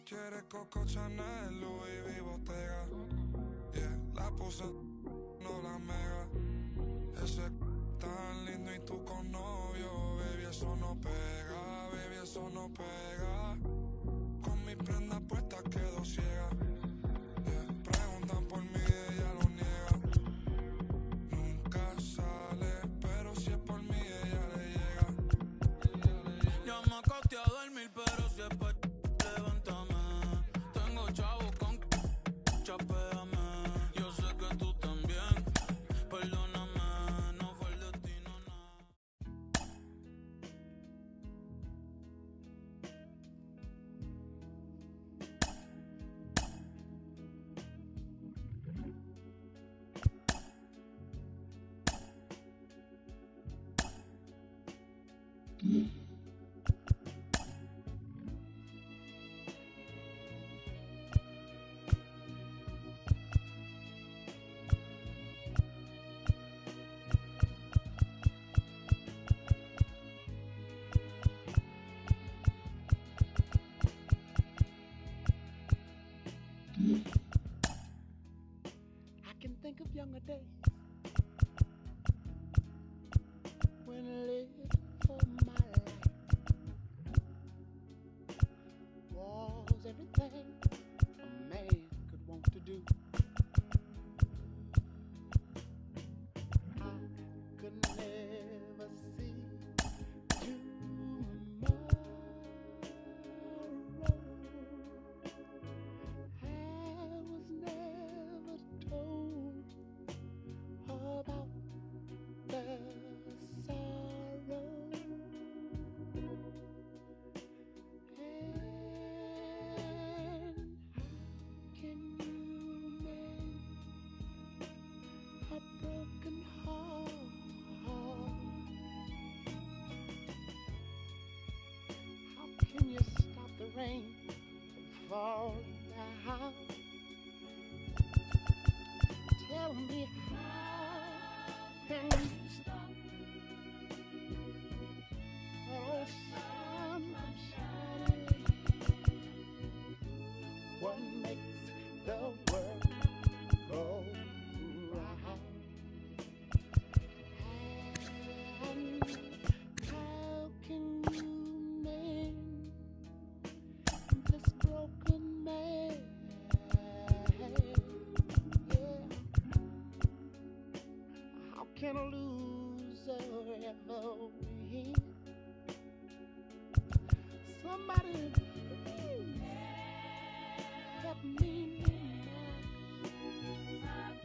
Quiere Coco Chanel, Louis V, Bottega. Yeah, la puse, no la mega. Ese tan lindo y tú con novio. Baby, eso no pega, baby, eso no pega. Con mi prenda puesta quedo ciega. Yeah, preguntan por mí, ella lo niega. Nunca sale, pero si es por mí, ella le llega. Ya me acosté a dormir, pero si es por levántame. Tengo chavos con chapéame. Yo sé que tú también. Perdóname, no fue el destino, no. I can think of younger days when I lived for my life. Was everything a man could want to do. I could never see tomorrow. I was never told about the sorrow. And how can you mend a broken heart? How can you stop the rain from falling down? Tell me how can you stop oh sun from shining? What makes the world go round? And how can you mend this broken man? How can a loser ever win? Somebody please help me mend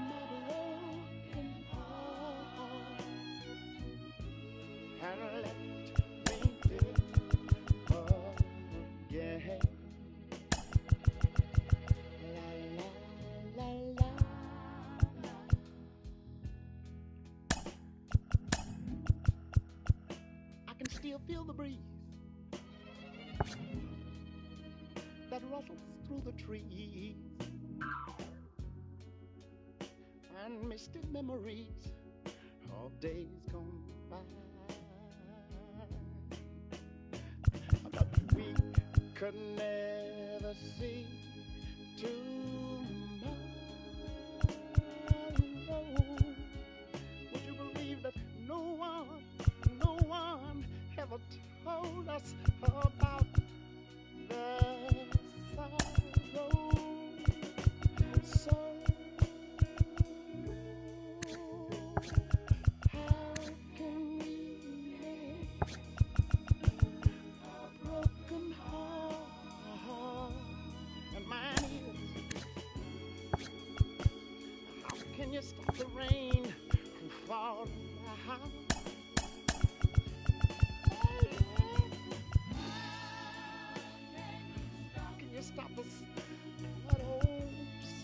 my broken heart and let me live again. La la la la. I can still feel the breeze that rustles through the trees and misty memories of days gone by. But we could never see tomorrow. Would you believe that no one ever told us about the sorrow? So how can we make a broken heart? And mine is, how can you stop the rain from falling down? Can you stop us, that old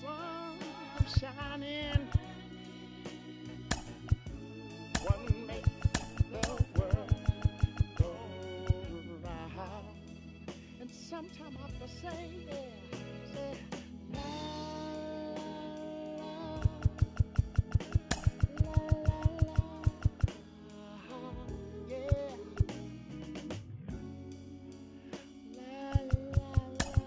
sun from shining? What makes the world go round? And sometime I have to say, say, la la la la la, yeah. La la la.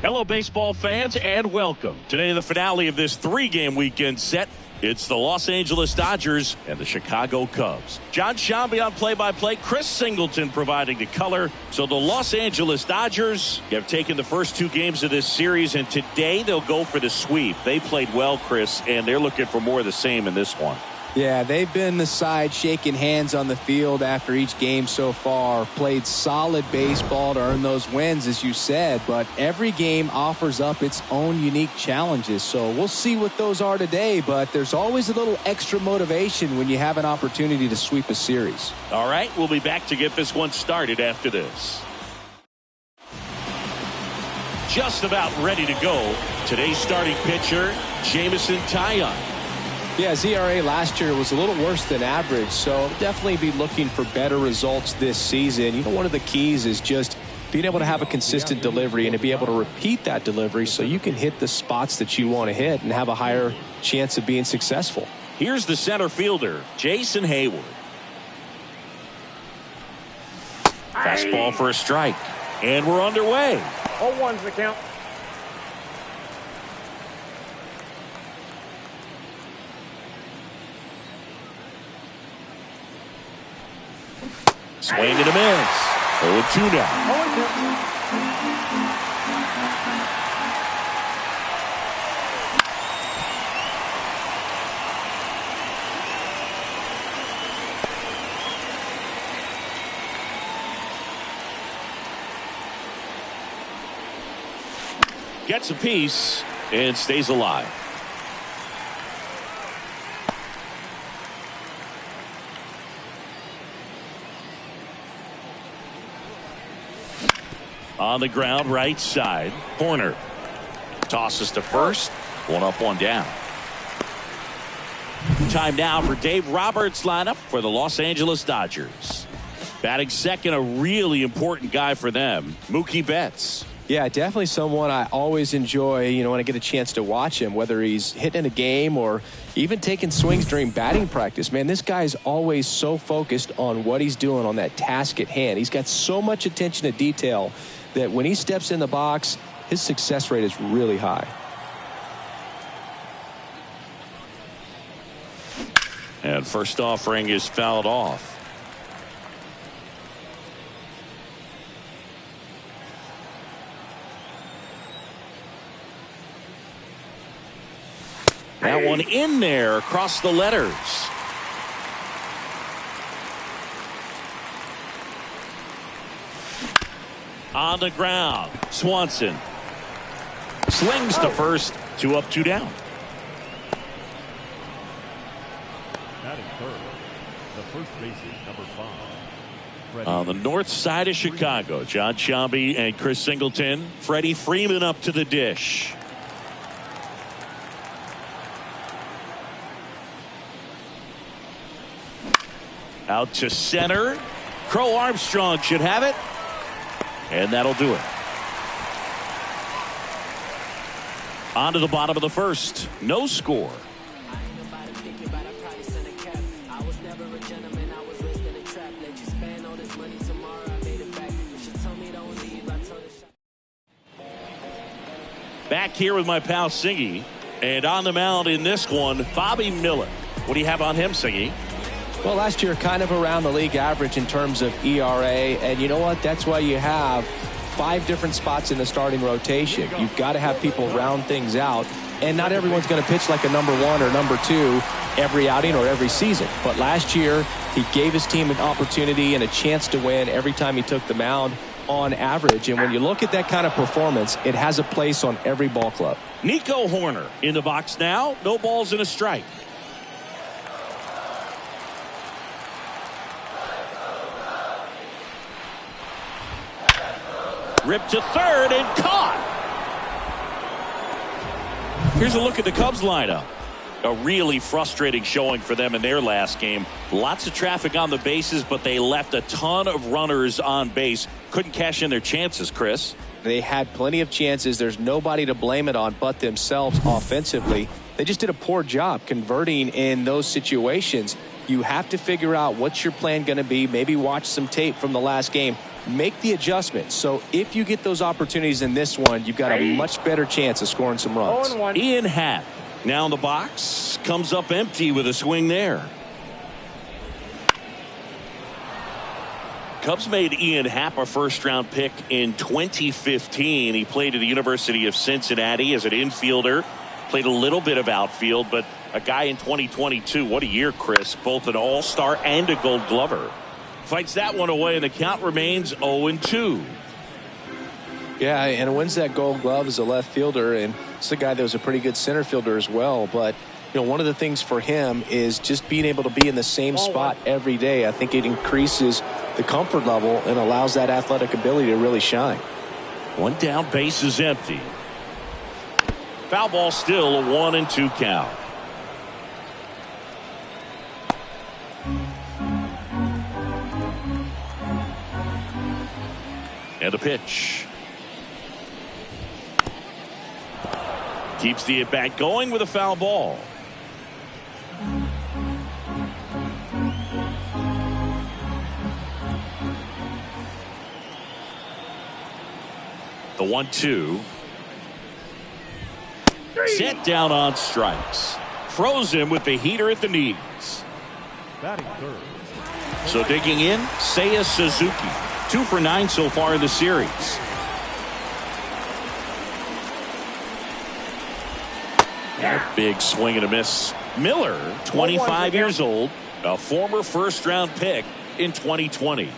Hello, baseball fans, and welcome. Today, the finale of this three-game weekend set. It's the Los Angeles Dodgers and the Chicago Cubs. John Shambi on play-by-play, Chris Singleton providing the color. So the Los Angeles Dodgers have taken the first two games of this series, and today they'll go for the sweep. They played well, Chris, and they're looking for more of the same in this one. Yeah, they've been the side shaking hands on the field after each game so far. Played solid baseball to earn those wins, as you said, but every game offers up its own unique challenges. So we'll see what those are today, but there's always a little extra motivation when you have an opportunity to sweep a series. All right, we'll be back to get this one started after this. Just about ready to go. Today's starting pitcher, Jameson Taillon. Yeah, his ERA last year was a little worse than average, so definitely be looking for better results this season. You know, one of the keys is just being able to have a consistent delivery and to be able to repeat that delivery so you can hit the spots that you want to hit and have a higher chance of being successful. Here's the center fielder, Jason Hayward. Fastball for a strike, and we're underway. 0-1's the count. Swing and a miss. 0-2 now. 0-2. Gets a piece and stays alive. On the ground, right side. Horner tosses to first. One up, one down. Time now for Dave Roberts' lineup for the Los Angeles Dodgers. Batting second, a really important guy for them, Mookie Betts. Yeah, definitely someone I always enjoy, you know, when I get a chance to watch him, whether he's hitting a game or even taking swings during batting practice. Man, this guy is always so focused on what he's doing on that task at hand. He's got so much attention to detail that when he steps in the box, his success rate is really high. And first offering is fouled off. That one in there across the letters. On the ground, Swanson slings to first. 2 up, 2 down. Batting third, the first baseman, number 5. On the north side of Chicago, John Shambi and Chris Singleton. Freddie Freeman up to the dish. Out to center. Crow Armstrong should have it. And that'll do it. On to the bottom of the first. No score. Back here with my pal Singy. And on the mound in this one, Bobby Miller. What do you have on him, Singy? Well, last year kind of around the league average in terms of ERA, and you know what? That's why you have 5 different spots in the starting rotation. You've got to have people round things out, and not everyone's going to pitch like a number 1 or number 2 every outing or every season. But last year, he gave his team an opportunity and a chance to win every time he took the mound on average. And when you look at that kind of performance, it has a place on every ball club. Nico Horner in the box now. No balls and a strike. Ripped to third and caught. Here's a look at the Cubs lineup. A really frustrating showing for them in their last game. Lots of traffic on the bases, but they left a ton of runners on base. Couldn't cash in their chances, Chris. They had plenty of chances. There's nobody to blame it on but themselves offensively. They just did a poor job converting in those situations. You have to figure out what's your plan going to be. Maybe watch some tape from the last game. make the adjustment. So if you get those opportunities in this one, you've got a much better chance of scoring some runs. Ian Happ now in the box, comes up empty with a swing there. Cubs made Ian Happ a first-round pick in 2015. He played at the University of Cincinnati as an infielder. Played a little bit of outfield, but a guy in 2022. What a year, Chris. Both an all-star and a gold glover. Fights that one away, and the count remains 0-2. Yeah, and wins that gold glove as a left fielder, and it's a guy that was a pretty good center fielder as well. But, you know, one of the things for him is just being able to be in the same spot every day. I think it increases the comfort level and allows that athletic ability to really shine. One down, base is empty. Foul ball still, a 1-2 count. And a pitch. Keeps the at-bat going with a foul ball. The 1-2. Set down on strikes. Froze him with the heater at the knees. Batting third. So digging in, Seiya Suzuki. 2 for 9 so far in the series. Big swing and a miss. Miller, 25 years old, a former first-round pick in 2020.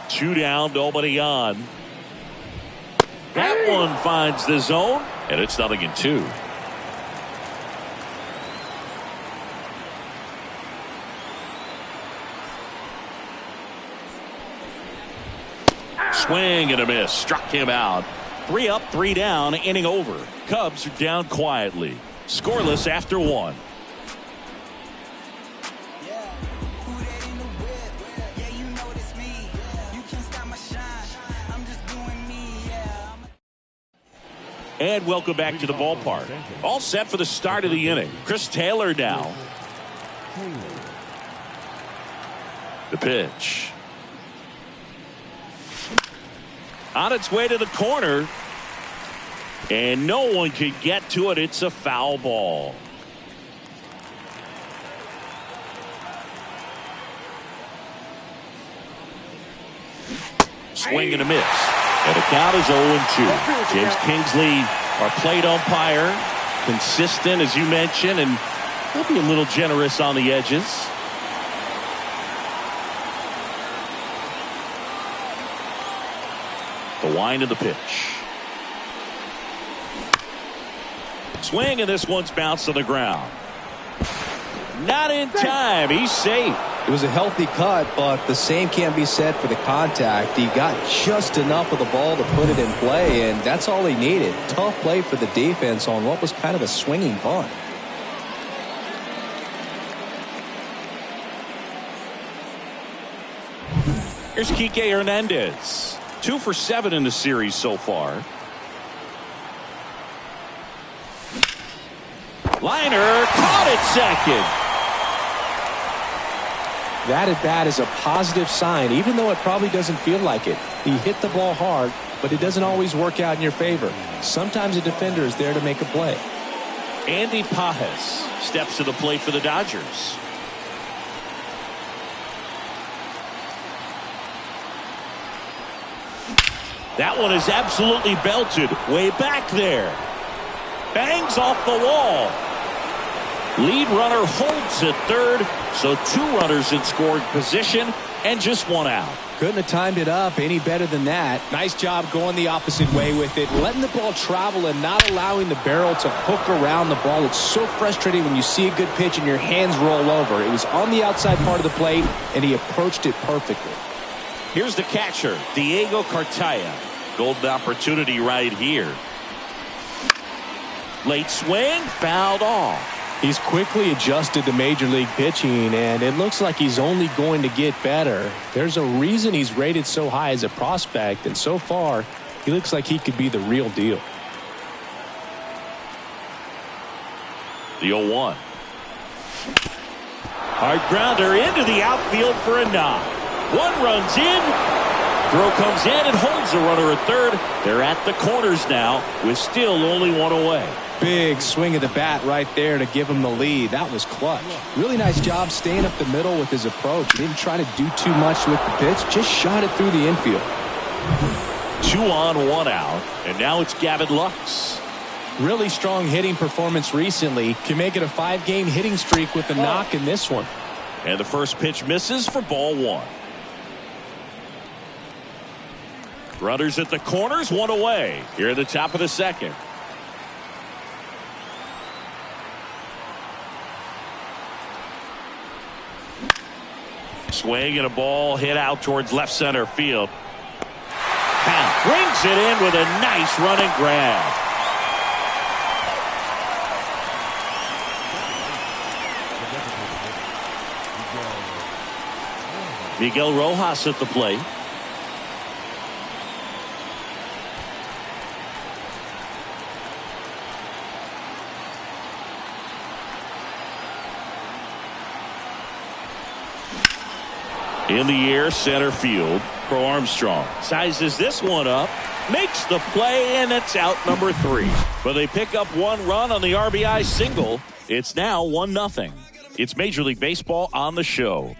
Two down, nobody on. That one finds the zone, and it's 0-2. Swing and a miss. Struck him out. 3 up, 3 down, inning over. Cubs are down quietly. Scoreless after 1. And welcome back to the ballpark. All set for the start of the inning. Chris Taylor now. The pitch. On its way to the corner. And no one could get to it. It's a foul ball. Swing and a miss. And the count is 0-2. James Kingsley, our plate umpire, consistent as you mentioned, and he'll be a little generous on the edges. The wind of the pitch. Swing, and this one's bounced to the ground. Not in time. He's safe. It was a healthy cut, but the same can't be said for the contact. He got just enough of the ball to put it in play, and that's all he needed. Tough play for the defense on what was kind of a swinging bunt. Here's Kike Hernandez. 2 for 7 in the series so far. Liner caught it second. That at bat is a positive sign, even though it probably doesn't feel like it. He hit the ball hard, but it doesn't always work out in your favor. Sometimes a defender is there to make a play. Andy Pages steps to the plate for the Dodgers. That one is absolutely belted way back there. Bangs off the wall. Lead runner holds at third, so 2 runners in scoring position and just 1 out. Couldn't have timed it up any better than that. Nice job going the opposite way with it, letting the ball travel and not allowing the barrel to hook around the ball. It's so frustrating when you see a good pitch and your hands roll over. It was on the outside part of the plate, and he approached it perfectly. Here's the catcher, Diego Cartaya. Golden opportunity right here. Late swing, fouled off. He's quickly adjusted to major league pitching, and it looks like he's only going to get better. There's a reason he's rated so high as a prospect, and so far, he looks like he could be the real deal. The 0-1. Hard grounder into the outfield for a knock. One runs in. Throw comes in and holds the runner at third. They're at the corners now with still only one away. Big swing of the bat right there to give him the lead. That was clutch. Really nice job staying up the middle with his approach. He didn't try to do too much with the pitch. Just shot it through the infield. 2 on, 1 out. And now it's Gavin Lux. Really strong hitting performance recently. Can make it a 5-game hitting streak with a knock in this one. And the first pitch misses for ball 1. Runners at the corners, 1 away. Here at the top of the second. Swing and a ball hit out towards left center field. Count brings it in with a nice running grab. Miguel Rojas at the plate. In the air, center field. Pro Armstrong sizes this one up, makes the play, and it's out number 3. But they pick up 1 run on the RBI single. It's now 1-0. It's Major League Baseball on the show.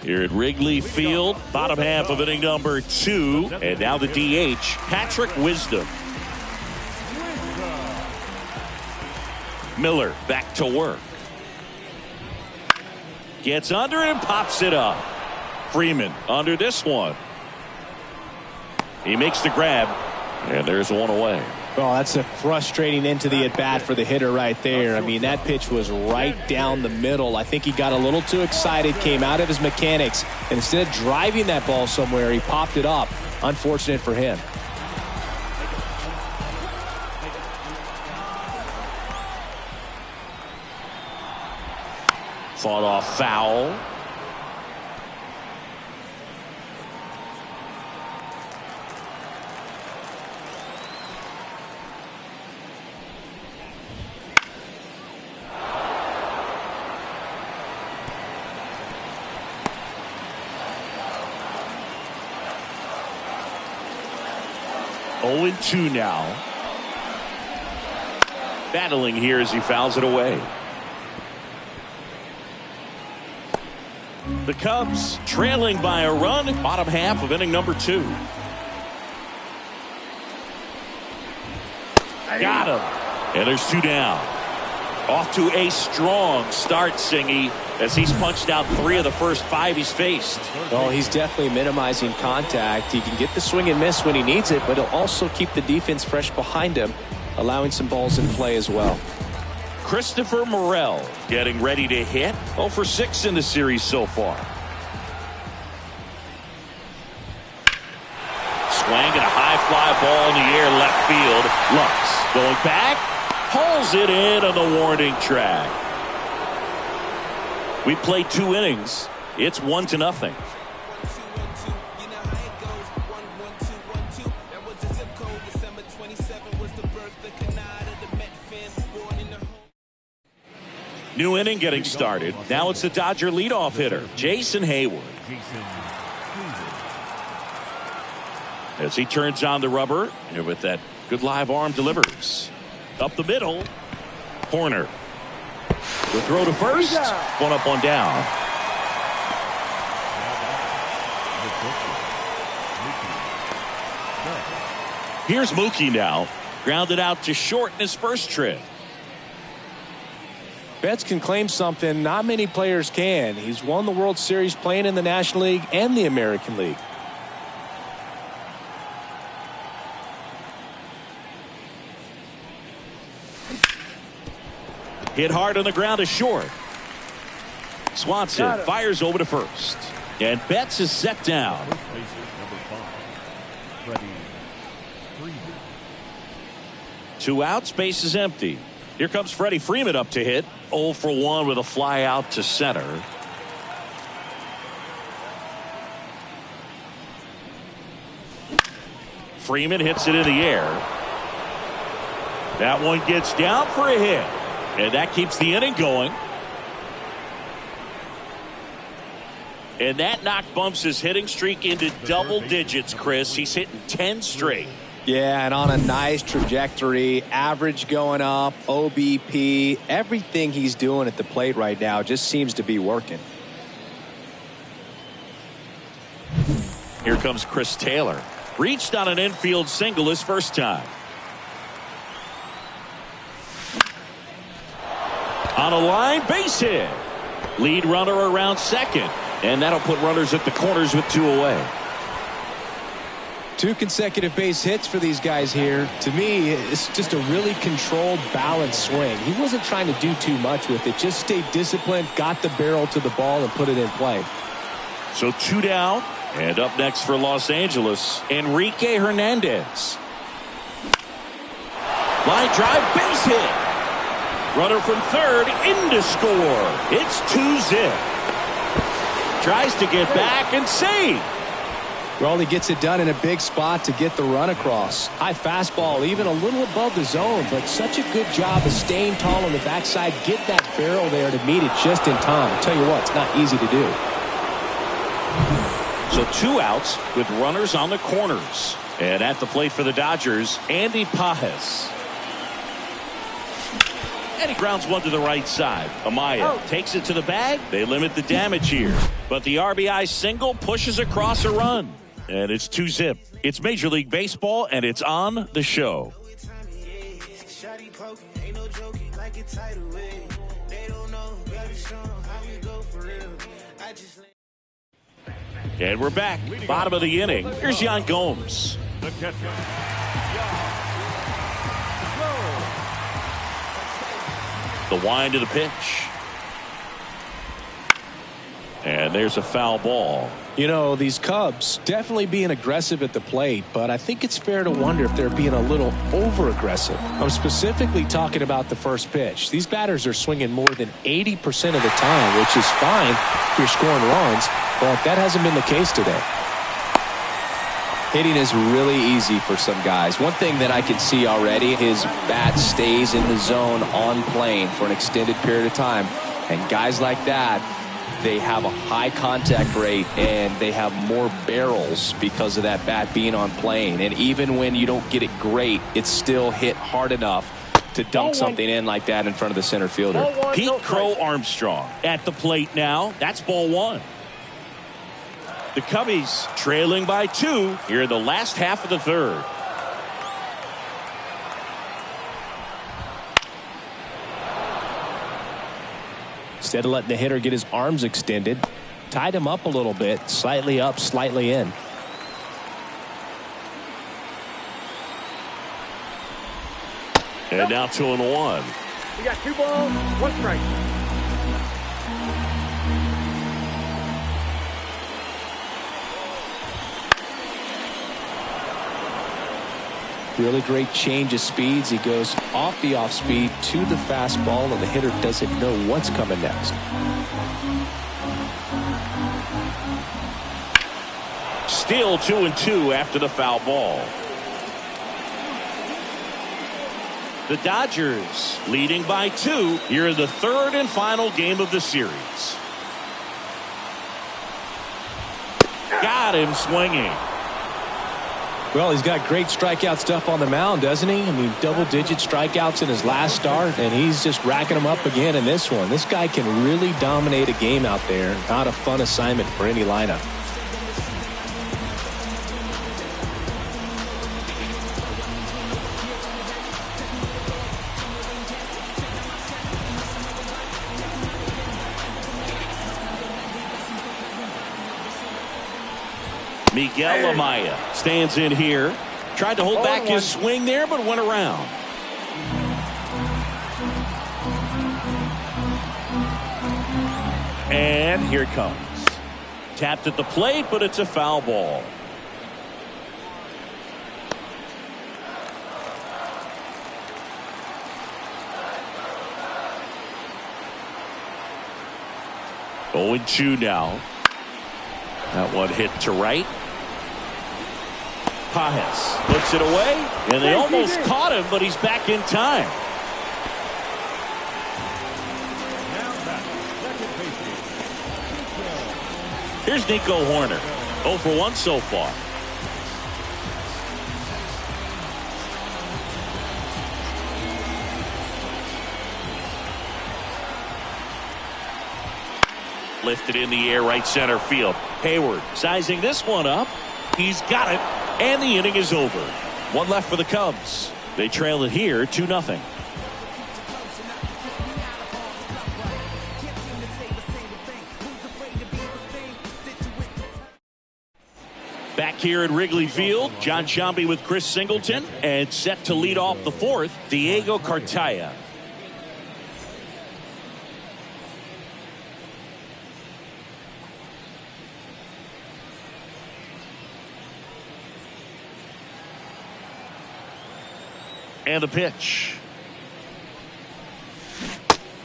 Here at Wrigley Field, bottom half of inning number 2. And now the DH, Patrick Wisdom. Miller back to work. Gets under it and pops it up. Freeman under this one. He makes the grab, and there's 1 away. Well, that's a frustrating end to the at-bat for the hitter right there. I mean, that pitch was right down the middle. I think he got a little too excited, came out of his mechanics, and instead of driving that ball somewhere, he popped it up. Unfortunate for him. Fought off foul. Oh, 0-2 now. Battling here as he fouls it away. The Cubs trailing by a run, bottom half of inning number 2. Got him. And there's 2 down. Off to a strong start, Singy, as he's punched out 3 of the first 5 he's faced. Oh, he's definitely minimizing contact. He can get the swing and miss when he needs it, but he'll also keep the defense fresh behind him, allowing some balls in play as well. Christopher Morel getting ready to hit. 0 for 6 in the series so far. Swing and a high fly ball in the air left field. Lux going back. Pulls it in on the warning track. We played 2 innings. It's 1-0. New inning getting started. Now it's the Dodger leadoff hitter, Jason Hayward. As he turns on the rubber, and with that good live arm delivers. Up the middle, Horner. The throw to first, 1 up, 1 down. Here's Mookie now, grounded out to short in his first trip. Betts can claim something not many players can. He's won the World Series playing in the National League and the American League. Hit hard on the ground to short. Swanson fires over to first. And Betts is set down. 2 outs, base is empty. Here comes Freddie Freeman up to hit. 0 for 1 with a fly out to center. Freeman hits it in the air. That one gets down for a hit. And that keeps the inning going. And that knock bumps his hitting streak into double digits, Chris. He's hitting 10 straight. Yeah, and on a nice trajectory, average going up, OBP, everything he's doing at the plate right now just seems to be working. Here comes Chris Taylor. Reached on an infield single his first time. On a line, base hit. Lead runner around second. And that'll put runners at the corners with 2 away. 2 consecutive base hits for these guys here. To me, it's just a really controlled, balanced swing. He wasn't trying to do too much with it. Just stayed disciplined, got the barrel to the ball, and put it in play. So 2 down. And up next for Los Angeles, Enrique Hernandez. Line drive, base hit. Runner from third, in to score. It's 2-zip. Tries to get back and save. Well, he gets it done in a big spot to get the run across. High fastball, even a little above the zone, but such a good job of staying tall on the backside. Get that barrel there to meet it just in time. I'll tell you what, it's not easy to do. So 2 outs with runners on the corners. And at the plate for the Dodgers, Andy Pajes. And he grounds one to the right side. Amaya takes it to the bag. They limit the damage here. But the RBI single pushes across a run. And it's 2-zip. It's Major League Baseball, and it's on the show. And we're back. Bottom of the inning. Here's Yan Gomes. The catcher. The wind to the pitch. And there's a foul ball. You know, these Cubs definitely being aggressive at the plate, but I think it's fair to wonder if they're being a little over-aggressive. I'm specifically talking about the first pitch. These batters are swinging more than 80% of the time, which is fine if you're scoring runs, but that hasn't been the case today. Hitting is really easy for some guys. One thing that I can see already, his bat stays in the zone on plane for an extended period of time. And guys like that, they have a high contact rate and they have more barrels because of that bat being on plane. And even when you don't get it great, it's still hit hard enough to dunk something in like that in front of the center fielder. Pete Crow Armstrong at the plate now. That's ball 1. The Cubbies trailing by 2 here in the last half of the third. Instead of letting the hitter get his arms extended, tied him up a little bit, slightly up, slightly in. And now 2-1. We got 2 balls, 1 strike. Really great change of speeds. He goes off the off speed to the fastball, and the hitter doesn't know what's coming next. Still 2-2 after the foul ball. The Dodgers leading by 2 here in the third and final game of the series. Got him swinging. Well, he's got great strikeout stuff on the mound, doesn't he? I mean, double-digit strikeouts in his last start, and he's just racking them up again in this one. This guy can really dominate a game out there. Not a fun assignment for any lineup. Miguel Amaya stands in here. Tried to hold back his swing there, but went around. And here it comes. Tapped at the plate, but it's a foul ball. Oh, 0-2 now. That one hit to right. Pajes puts it away, and they almost caught him, but he's back in time. Here's Nico Horner. 0 for 1 so far. Lifted in the air, right center field. Hayward sizing this one up. He's got it, and the inning is over. One left for the Cubs. They trail it here 2-0. Back here at Wrigley Field, John Sciambi with Chris Singleton, and set to lead off the fourth, Diego Cartaya. And the pitch.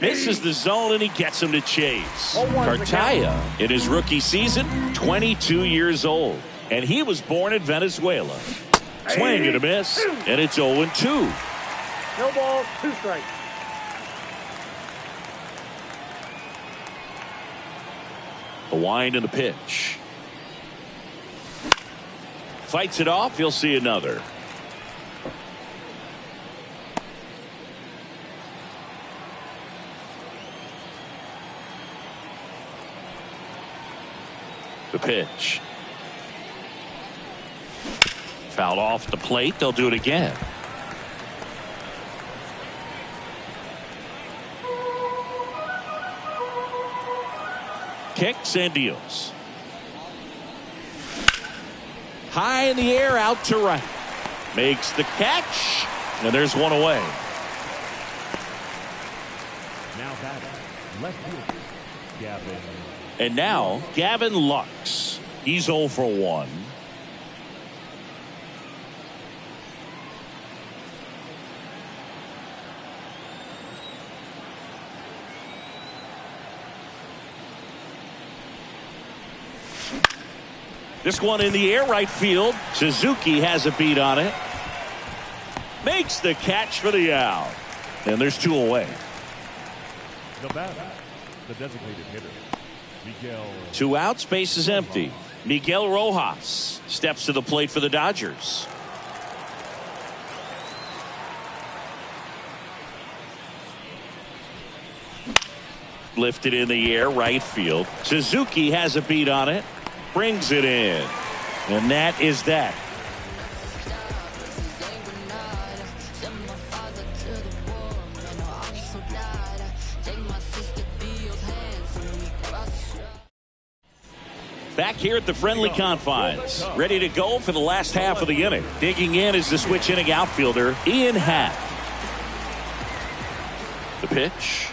Misses the zone, and he gets him to chase. Cartaya, in his rookie season, 22 years old. And he was born in Venezuela. Swing and a miss, and it's 0-2. No ball, 2 strikes. The wind and the pitch. Fights it off. He'll see another. The pitch. Fouled off the plate. They'll do it again. Kicks and deals. High in the air, out to right. Makes the catch, and there's one away. Now batting, left fielder, Gavin. And now, Gavin Lux. He's 0 for 1. This one in the air, right field. Suzuki has a beat on it. Makes the catch for the out. And there's 2 away. The batter, the designated hitter, Miguel. 2 outs, base is empty. Miguel Rojas steps to the plate for the Dodgers. Lifted in the air, right field. Suzuki has a beat on it. Brings it in. And that is that. Back here at the friendly confines, ready to go for the last half of the inning. Digging in is the switch inning outfielder, Ian Happ. The pitch.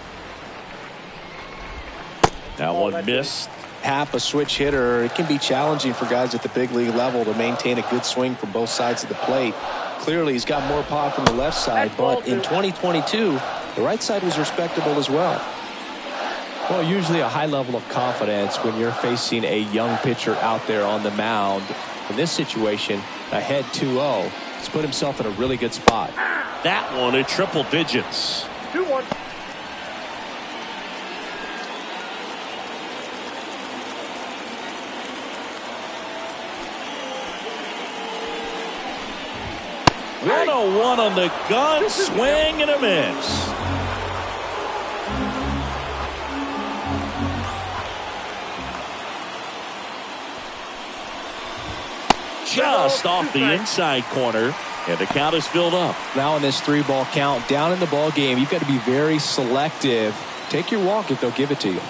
That one missed. Happ, a switch hitter, it can be challenging for guys at the big league level to maintain a good swing from both sides of the plate. Clearly, he's got more pop from the left side, but in 2022, the right side was respectable as well. Well, usually a high level of confidence when you're facing a young pitcher out there on the mound. In this situation, ahead 2-0, he's put himself in a really good spot. That one at triple digits. 2-1. One on the gun, swing and a miss. Just off the inside corner, and the count is filled up. Now in this 3-ball count, down in the ball game, you've got to be very selective. Take your walk if they'll give it to you.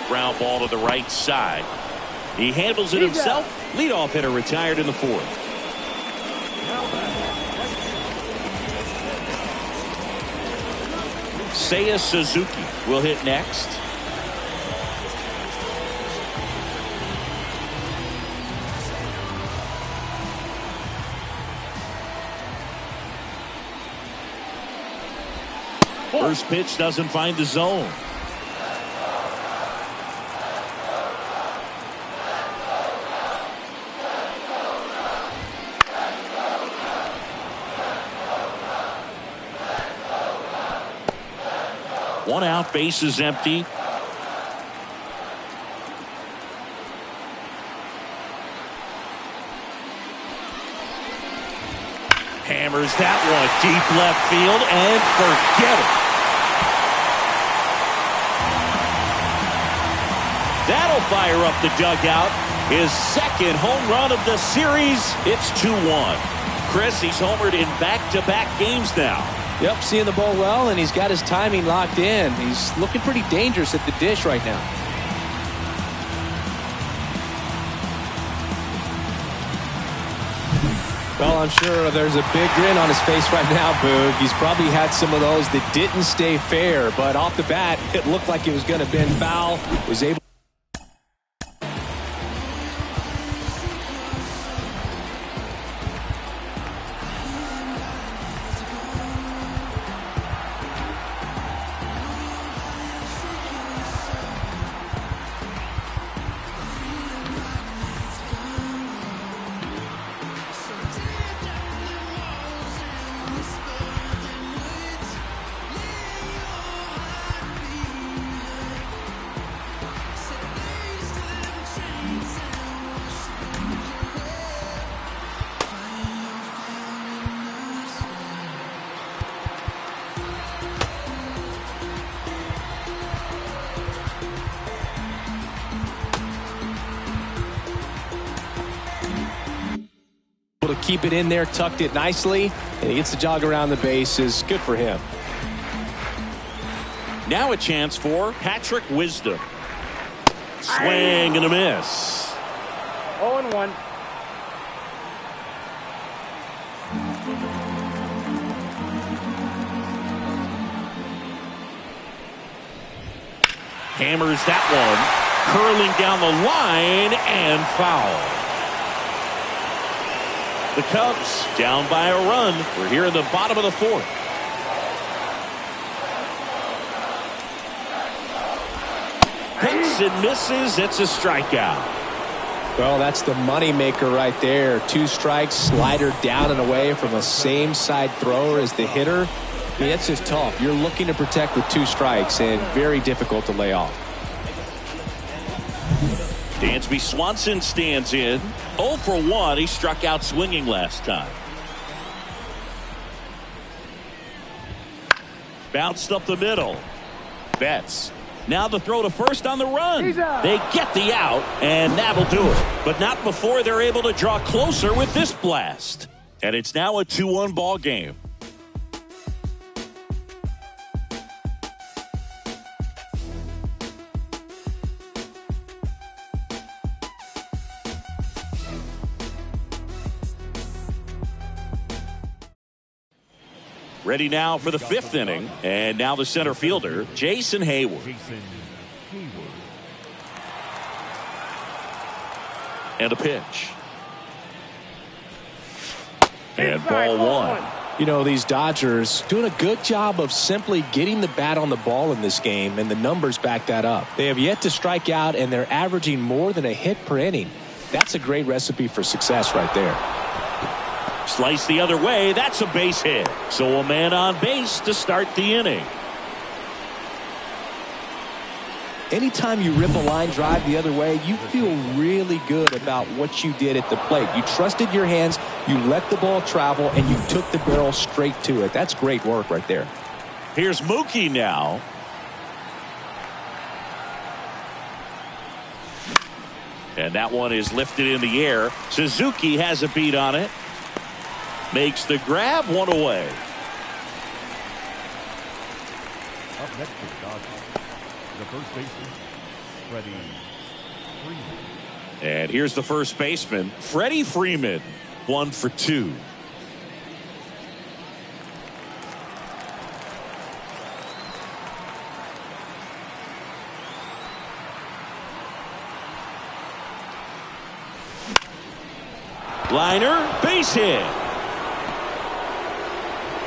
Ground ball to the right side. He handles it himself. Leadoff hitter retired in the 4th. Seiya Suzuki will hit next. First pitch doesn't find the zone. One out, base is empty. Hammers that one deep left field and forget it. That'll fire up the dugout. His second home run of the series. It's 2-1. Chris, he's homered in back-to-back games now. Yep, seeing the ball well, and he's got his timing locked in. He's looking pretty dangerous at the dish right now. Well, I'm sure there's a big grin on his face right now, Boog. He's probably had some of those that didn't stay fair, but off the bat, it looked like it was going to bend foul. Was able. To keep it in there, tucked it nicely, and he gets the jog around the bases. Good for him. Now a chance for Patrick Wisdom. Swing and a miss. 0-1. Hammers that one, curling down the line and foul. The Cubs down by a run. We're here in the bottom of the fourth. Hits and misses. It's a strikeout. Well, that's the money maker right there. 2 strikes, slider down and away from a same side thrower as the hitter. I mean, that's just tough. You're looking to protect with 2 strikes and very difficult to lay off. Dansby Swanson stands in. 0 for 1. He struck out swinging last time. Bounced up the middle. Betts. Now the throw to first on the run. They get the out, and that'll do it. But not before they're able to draw closer with this blast. And it's now a 2-1 ball game. Ready now for the 5th inning. And now the center fielder, Jason Hayward. And a pitch. And ball 1. You know, these Dodgers doing a good job of simply getting the bat on the ball in this game, and the numbers back that up. They have yet to strike out, and they're averaging more than a hit per inning. That's a great recipe for success right there. Slice the other way. That's a base hit. So a man on base to start the inning. Anytime you rip a line drive the other way, you feel really good about what you did at the plate. You trusted your hands, you let the ball travel, and you took the barrel straight to it. That's great work right there. Here's Mookie now. And that one is lifted in the air. Suzuki has a beat on it. Makes the grab, 1 away. Up next for the Dodgers, the first baseman, Freddie Freeman. And here's the first baseman, Freddie Freeman, 1 for 2. Liner, base hit.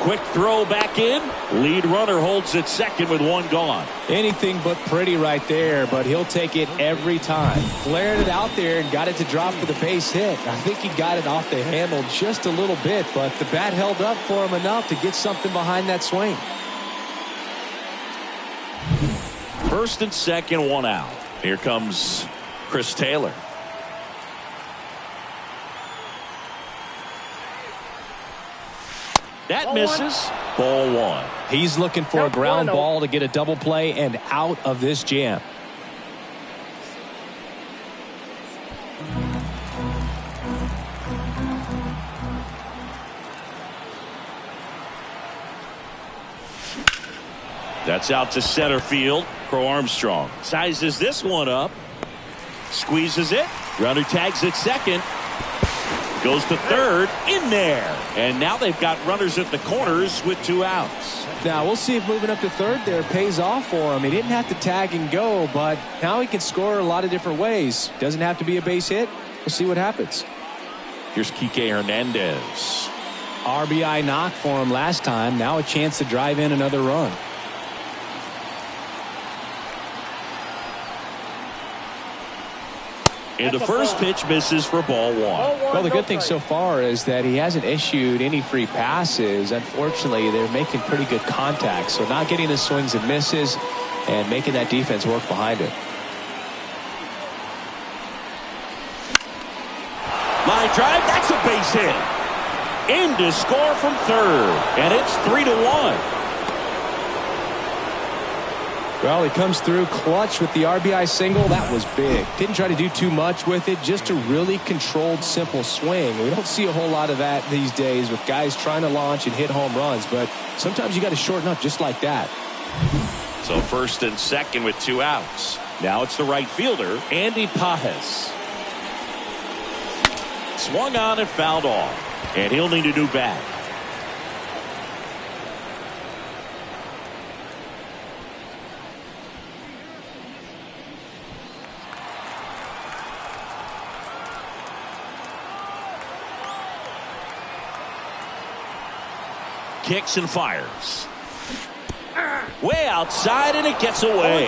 Quick throw back in. Lead runner holds it second with 1 gone. Anything but pretty right there, but he'll take it every time. Flared it out there and got it to drop for the base hit. I think he got it off the handle just a little bit, but the bat held up for him enough to get something behind that swing. First and second, one out. Here comes Chris Taylor. That misses. Ball one. He's looking for a ground ball to get a double play and out of this jam. That's out to center field. Crow Armstrong sizes this one up. Squeezes it. Runner tags at second. Goes to third. In there. And now they've got runners at the corners with 2 outs. Now we'll see if moving up to third there pays off for him. He didn't have to tag and go, but now he can score a lot of different ways. Doesn't have to be a base hit. We'll see what happens. Here's Kike Hernandez. RBI knock for him last time. Now a chance to drive in another run. And the first pitch misses for ball one. Well, the good thing so far is that he hasn't issued any free passes. Unfortunately, they're making pretty good contact. So not getting the swings and misses and making that defense work behind it. Line drive, that's a base hit. In to score from third. And it's 3-1. Well, he comes through clutch with the RBI single. That was big. Didn't try to do too much with it. Just a really controlled, simple swing. We don't see a whole lot of that these days with guys trying to launch and hit home runs. But sometimes you got to shorten up just like that. So first and second with 2 outs. Now it's the right fielder, Andy Pajes. Swung on and fouled off. And he'll need a new bat. Kicks and fires. Way outside, and it gets away.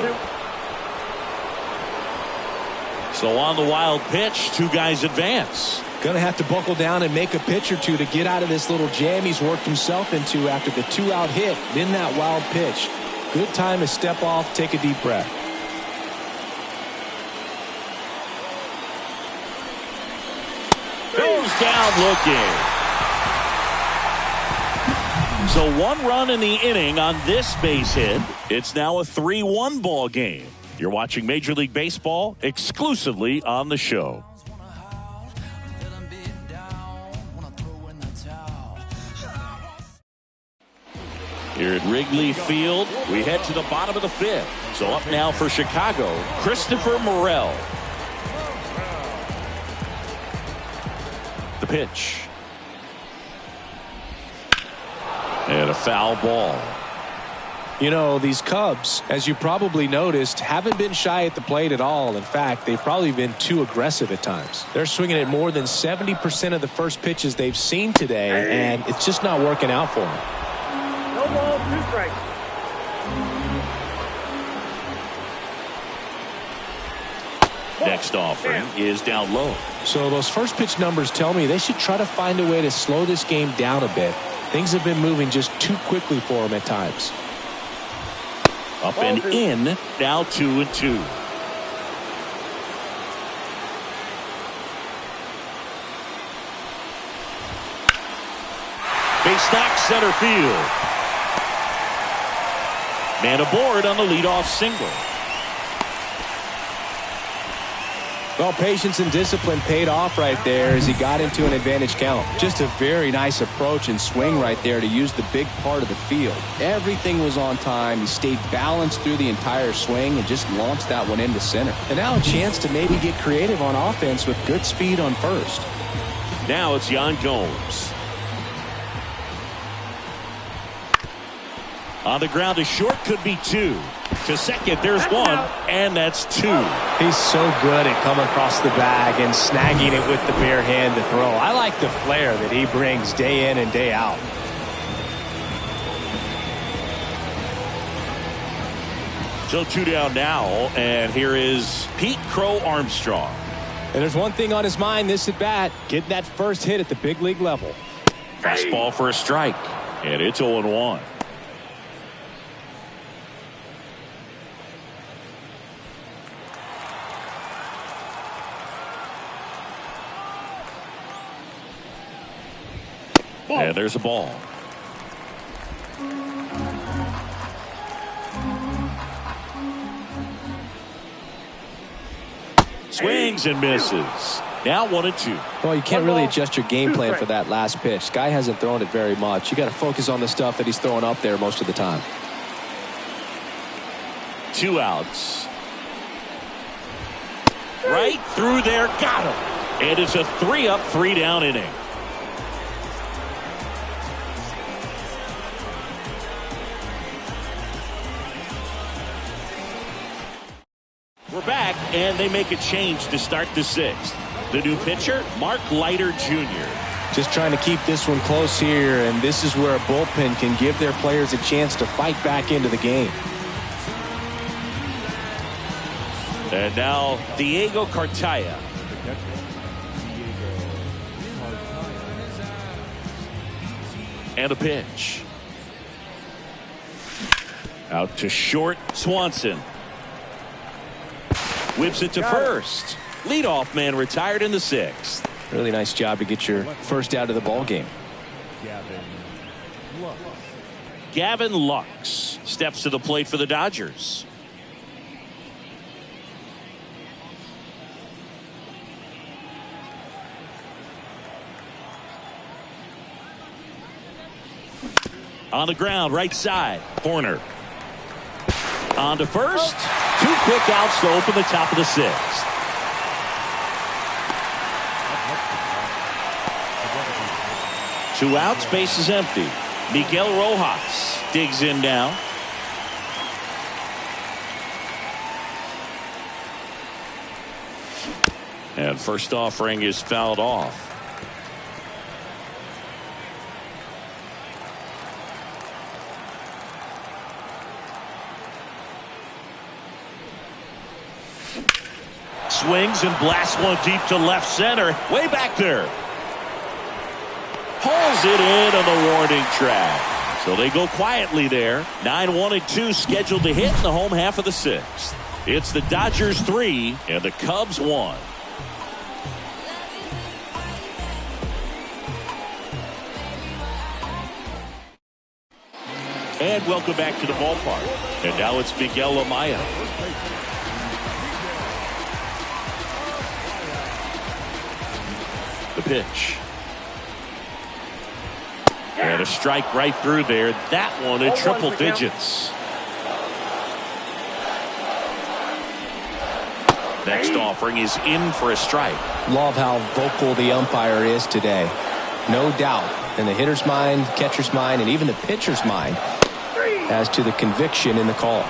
So on the wild pitch, 2 guys advance. Going to have to buckle down and make a pitch or two to get out of this little jam he's worked himself into after the 2-out hit in that wild pitch. Good time to step off, take a deep breath. Goes down looking. So 1 run in the inning on this base hit. It's now a 3-1 ball game. You're watching Major League Baseball exclusively on the show. Here at Wrigley Field, we head to the bottom of the 5th. So up now for Chicago, Christopher Morel. The pitch. And a foul ball. You know, these Cubs, as you probably noticed, haven't been shy at the plate at all. In fact, they've probably been too aggressive at times. They're swinging at more than 70% of the first pitches they've seen today, and it's just not working out for them. No ball, 2 strikes. Next offering is down low. So those first pitch numbers tell me they should try to find a way to slow this game down a bit. Things have been moving just too quickly for them at times. Up and in, now 2-2. Base knock center field. Man aboard on the leadoff single. Well, patience and discipline paid off right there as he got into an advantage count. Just a very nice approach and swing right there to use the big part of the field. Everything was on time. He stayed balanced through the entire swing and just launched that one into center. And now a chance to maybe get creative on offense with good speed on first. Now it's Yan Gomes. On the ground to short, could be 2. To second, there's 1, and that's 2. He's so good at coming across the bag and snagging it with the bare hand to throw. I like the flair that he brings day in and day out. So 2 down now, and here is Pete Crow Armstrong. And there's one thing on his mind this at bat, getting that first hit at the big league level. Fastball for a strike, and it's 0-1. And there's a ball. Swings and misses. Now 1-2. Well, you can't really adjust your game plan for that last pitch. Guy hasn't thrown it very much. You got to focus on the stuff that he's throwing up there most of the time. 2 outs. Right through there. Got him. And it's a 3-up, 3-down inning. We're back, and they make a change to start the 6th. The new pitcher, Mark Leiter Jr. Just trying to keep this one close here, and this is where a bullpen can give their players a chance to fight back into the game. And now Diego Cartaya. And a pitch. Out to short, Swanson. Whips it to first. Leadoff man retired in the 6th. Really nice job to get your first out of the ball game. Gavin Lux steps to the plate for the Dodgers. On the ground, right side. Horner. On to first. 2 quick outs to open the top of the 6th. Two outs, base is empty. Miguel Rojas digs in now. And first offering is fouled off. Swings and blasts one deep to left center. Way back there. Hauls it in on the warning track. So they go quietly there. 9-1-2 scheduled to hit in the home half of the 6th. It's the Dodgers 3 and the Cubs 1. And welcome back to the ballpark. And now it's Miguel Amaya. The pitch. And a strike right through there. That one in triple digits. Next offering is in for a strike. Love how vocal the umpire is today. No doubt in the hitter's mind, catcher's mind, and even the pitcher's mind as to the conviction in the call.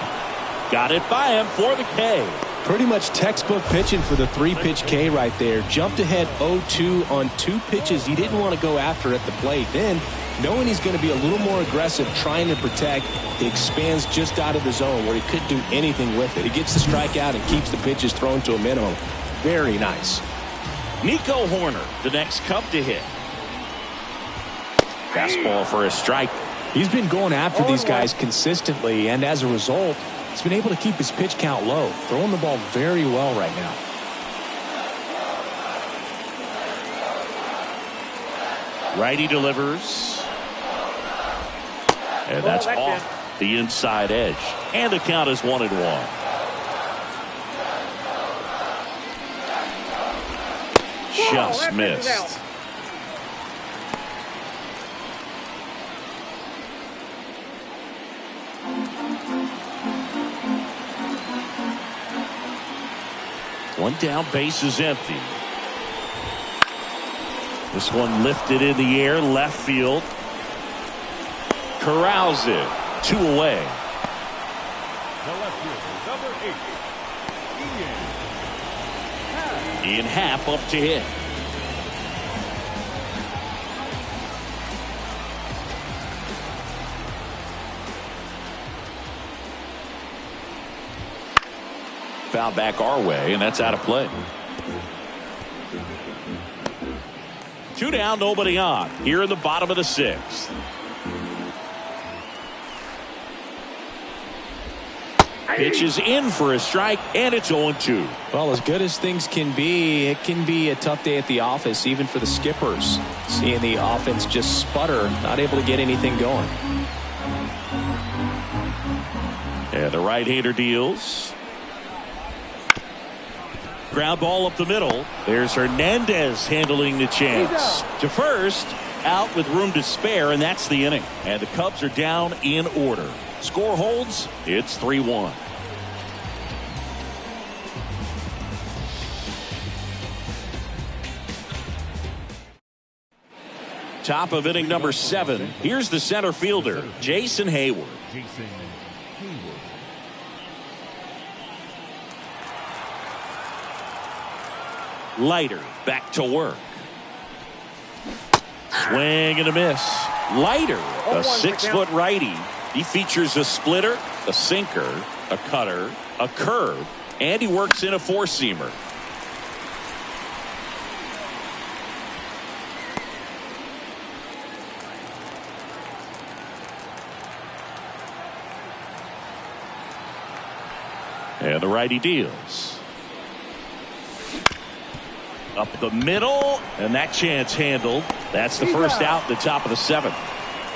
Got it by him for the K. Pretty much textbook pitching for the 3-pitch K right there. Jumped ahead 0-2 on 2 pitches he didn't want to go after at the plate. Then, knowing he's going to be a little more aggressive trying to protect, he expands just out of the zone where he couldn't do anything with it. He gets the strikeout and keeps the pitches thrown to a minimum. Very nice. Nico Horner, the next Cub to hit. Fastball for a strike. He's been going after these guys consistently, and as a result, he's been able to keep his pitch count low, throwing the ball very well right now. Righty delivers. And that's off the inside edge. And the count is 1-1. Just missed. One down, base is empty. This one lifted in the air, left field. Corrals it. 2 away. The left fielder, number 8, Ian Happ up to hit. Foul back our way, and that's out of play. 2 down, nobody on. Here in the bottom of the 6th. Pitch is in for a strike, and it's 0-2. Well, as good as things can be, it can be a tough day at the office, even for the skippers. Seeing the offense just sputter, not able to get anything going. And the right-hander deals. Ground ball up the middle. There's Hernandez handling the chance. To first, out with room to spare, and that's the inning. And the Cubs are down in order. Score holds, it's 3-1. Top of inning number 7. Here's the center fielder, Jason Hayward. Leiter back to work. Swing and a miss. Leiter, a 6-foot righty. He features a splitter, a sinker, a cutter, a curve, and he works in a four-seamer. And the righty deals. Up the middle, and that chance handled. That's the first out at the top of the 7th.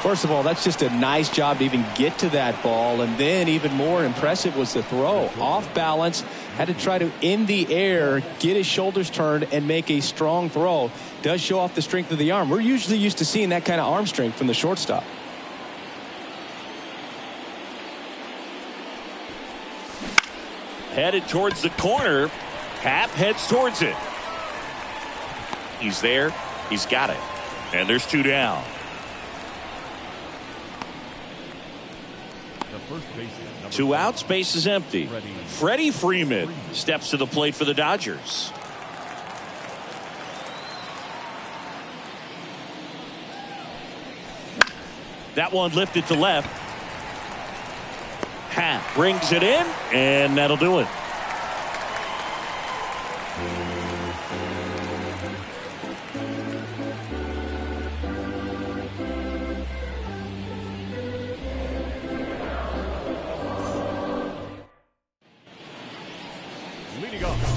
First of all, that's just a nice job to even get to that ball, and then even more impressive was the throw. Off balance, had to try to, in the air, get his shoulders turned and make a strong throw. Does show off the strength of the arm. We're usually used to seeing that kind of arm strength from the shortstop. Headed towards the corner. Happ heads towards it. He's there. He's got it. And there's 2 down. First baseman, 2 outs, base is empty. Freddie Freeman steps to the plate for the Dodgers. That one lifted to left. Happ brings it in, and that'll do it.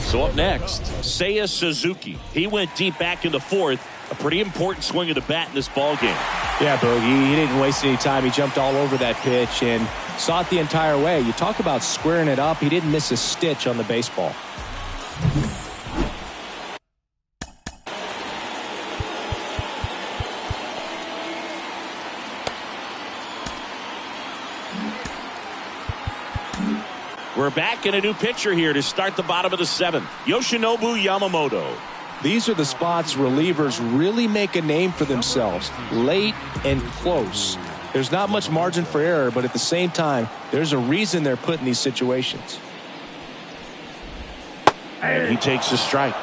So up next, Seiya Suzuki. He went deep back in the 4th. A pretty important swing of the bat in this ball game. Yeah, Boogie, he didn't waste any time. He jumped all over that pitch and saw it the entire way. You talk about squaring it up. He didn't miss a stitch on the baseball. We're back in a new pitcher here to start the bottom of the 7th. Yoshinobu Yamamoto. These are the spots relievers really make a name for themselves. Late and close. There's not much margin for error, but at the same time, there's a reason they're put in these situations. And he takes a strike.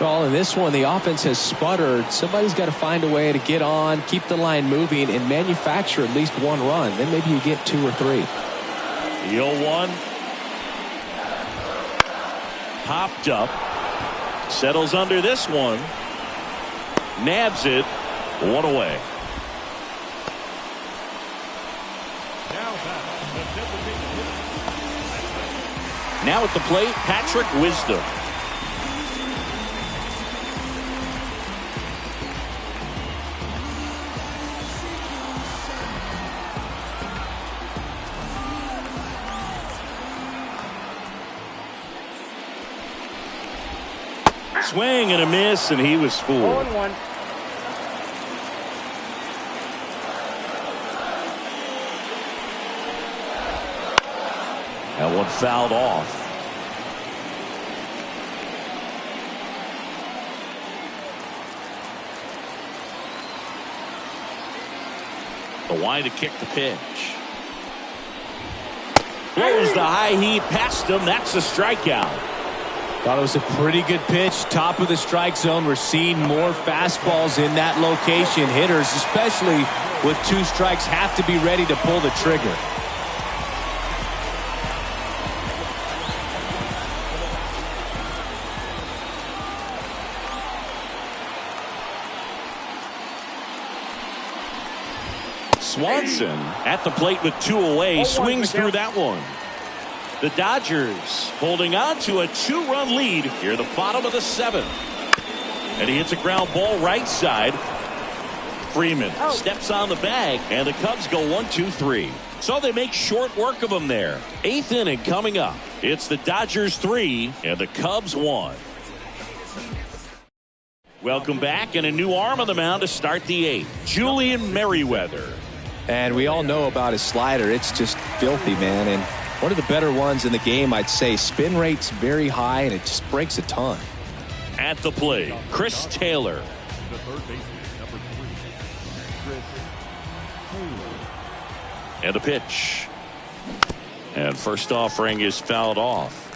Well, in this one, the offense has sputtered. Somebody's got to find a way to get on, keep the line moving, and manufacture at least 1 run. Then maybe you get 2 or 3. The 0-1. Popped up. Settles under this one. Nabs it. 1 away. Now at the plate, Patrick Wisdom. Swing and a miss, and he was fooled. 0-1. That one fouled off. The line to kick the pitch. Throws the high heat past him. That's a strikeout. Thought it was a pretty good pitch. Top of the strike zone. We're seeing more fastballs in that location. Hitters, especially with 2 strikes, have to be ready to pull the trigger. Swanson at the plate with 2 away. Swings through that one. The Dodgers holding on to a 2-run lead here at the bottom of the 7th. And he hits a ground ball right side. Freeman steps on the bag, and the Cubs go 1-2-3. So they make short work of him there. 8th inning coming up. It's the Dodgers 3 and the Cubs 1. Welcome back, and a new arm on the mound to start the 8th. Julian Merriweather. And we all know about his slider. It's just filthy, man. And one of the better ones in the game, I'd say. Spin rate's very high, and it just breaks a ton. At the plate, Chris Taylor. The third baseman, number 3, Chris Taylor. And a pitch. And first offering is fouled off.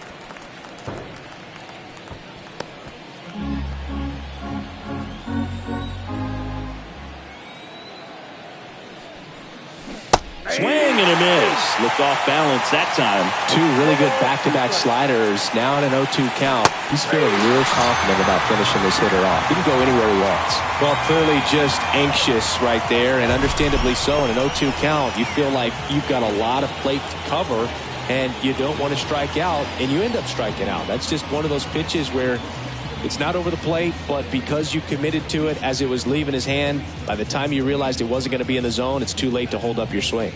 Swing and a miss. Looked off balance that time. 2 really good back-to-back sliders. Now in an 0-2 count. He's feeling real confident about finishing this hitter off. He can go anywhere he wants. Well, clearly just anxious right there, and understandably so. In an 0-2 count, you feel like you've got a lot of plate to cover, and you don't want to strike out, and you end up striking out. That's just one of those pitches where it's not over the plate, but because you committed to it as it was leaving his hand, by the time you realized it wasn't going to be in the zone, it's too late to hold up your swing.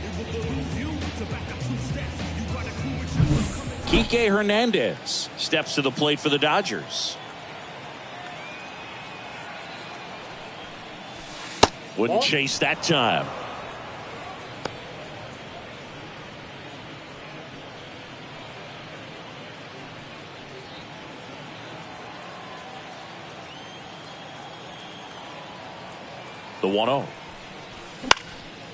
Kike Hernandez steps to the plate for the Dodgers. Wouldn't chase that time. The 1-0.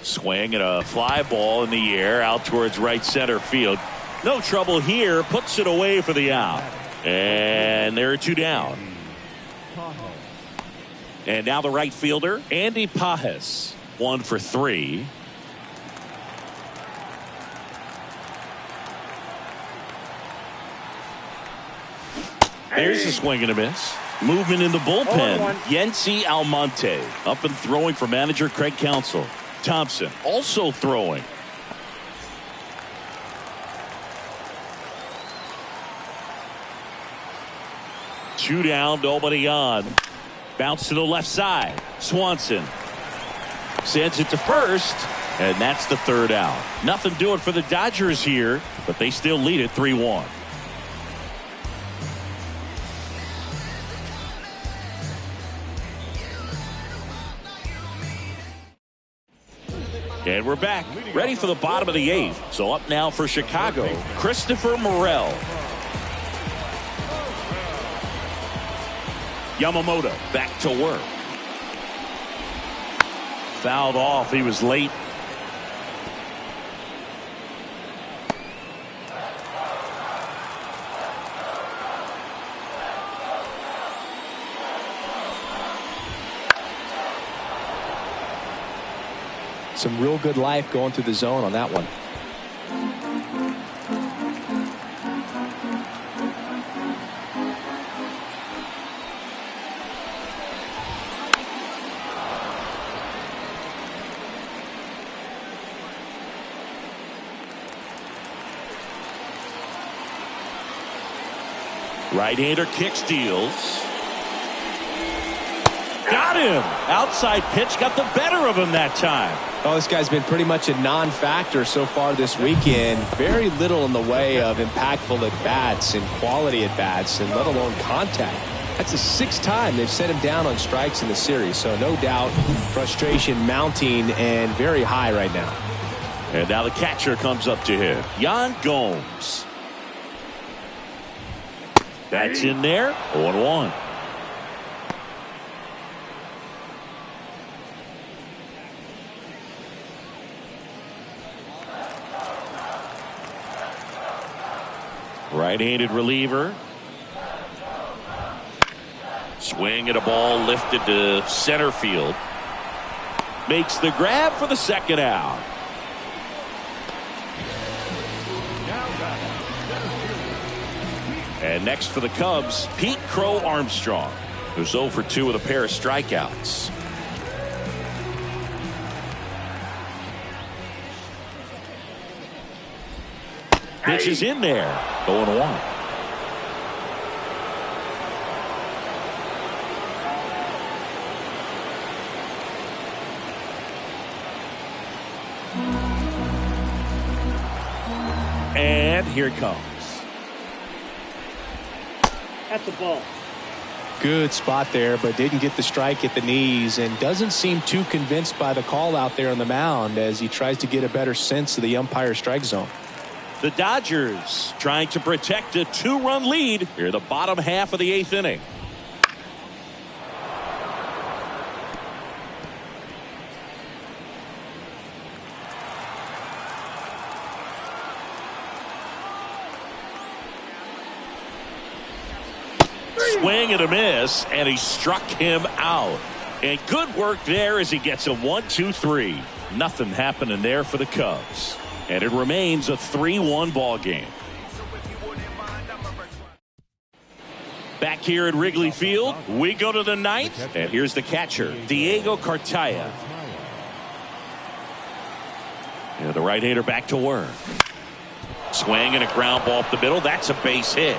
Swing and a fly ball in the air out towards right center field. No trouble here. Puts it away for the out. And there are 2 down. And now the right fielder, Andy Pajes. 1 for 3. There's a swing and a miss. Movement in the bullpen. Yency Almonte up and throwing for manager Craig Counsell. Thompson also throwing. Two down, nobody on. Bounce to the left side. Swanson sends it to first, and that's the 3rd out. Nothing doing for the Dodgers here, but they still lead it 3-1. And we're back, ready for the bottom of the 8th. So up now for Chicago, Christopher Morel. Yamamoto back to work. Fouled off. He was late. Some real good life going through the zone on that one. Right-hander kick steals. Got him. Outside pitch got the better of him that time. Oh, this guy's been pretty much a non-factor so far this weekend. Very little in the way of impactful at-bats and quality at-bats, and let alone contact. That's the 6th time they've set him down on strikes in the series. So no doubt frustration mounting and very high right now. And now the catcher comes up to him. Yan Gomes. That's in there. 0-1. Right-handed reliever. Swing at a ball lifted to center field. Makes the grab for the 2nd out. And next for the Cubs, Pete Crow Armstrong, who's 0 for 2 with a pair of strikeouts. Pitch is in there. 0-1. And here it comes. At the ball. Good spot there, but didn't get the strike at the knees and doesn't seem too convinced by the call out there on the mound as he tries to get a better sense of the umpire's strike zone. The Dodgers trying to protect a 2-run lead here in the bottom half of the 8th inning. Swing and a miss, and he struck him out. And good work there as he gets a 1-2-3. Nothing happening there for the Cubs. And it remains a 3-1 ball game. Back here at Wrigley Field, we go to the 9th, and here's the catcher, Diego Cartaya. And the right-hander back to work. Swing and a ground ball up the middle. That's a base hit.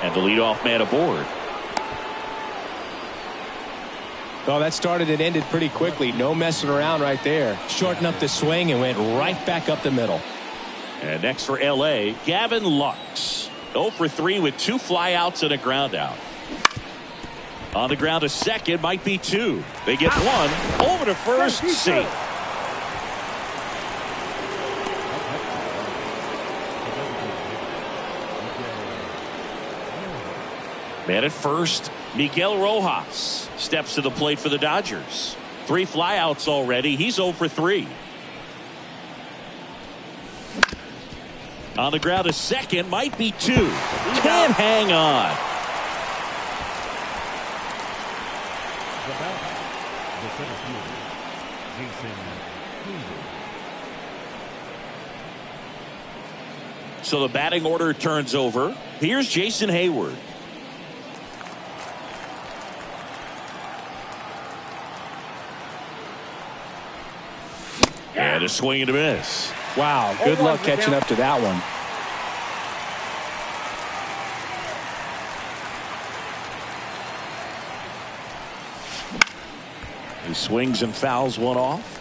And the leadoff man aboard. Oh, that started and ended pretty quickly. No messing around right there. Shortened up the swing and went right back up the middle. And next for L.A., Gavin Lux. 0 for 3 with 2 flyouts and a ground out. On the ground to second, might be 2. They get 1. Over to first, safe. Man at first, Miguel Rojas steps to the plate for the Dodgers. 3 flyouts already. He's 0 for 3. On the ground to second, might be 2. Can't hang on. So the batting order turns over. Here's Jason Hayward. And a swing and a miss. Wow, good luck catching up to that one. He swings and fouls one off.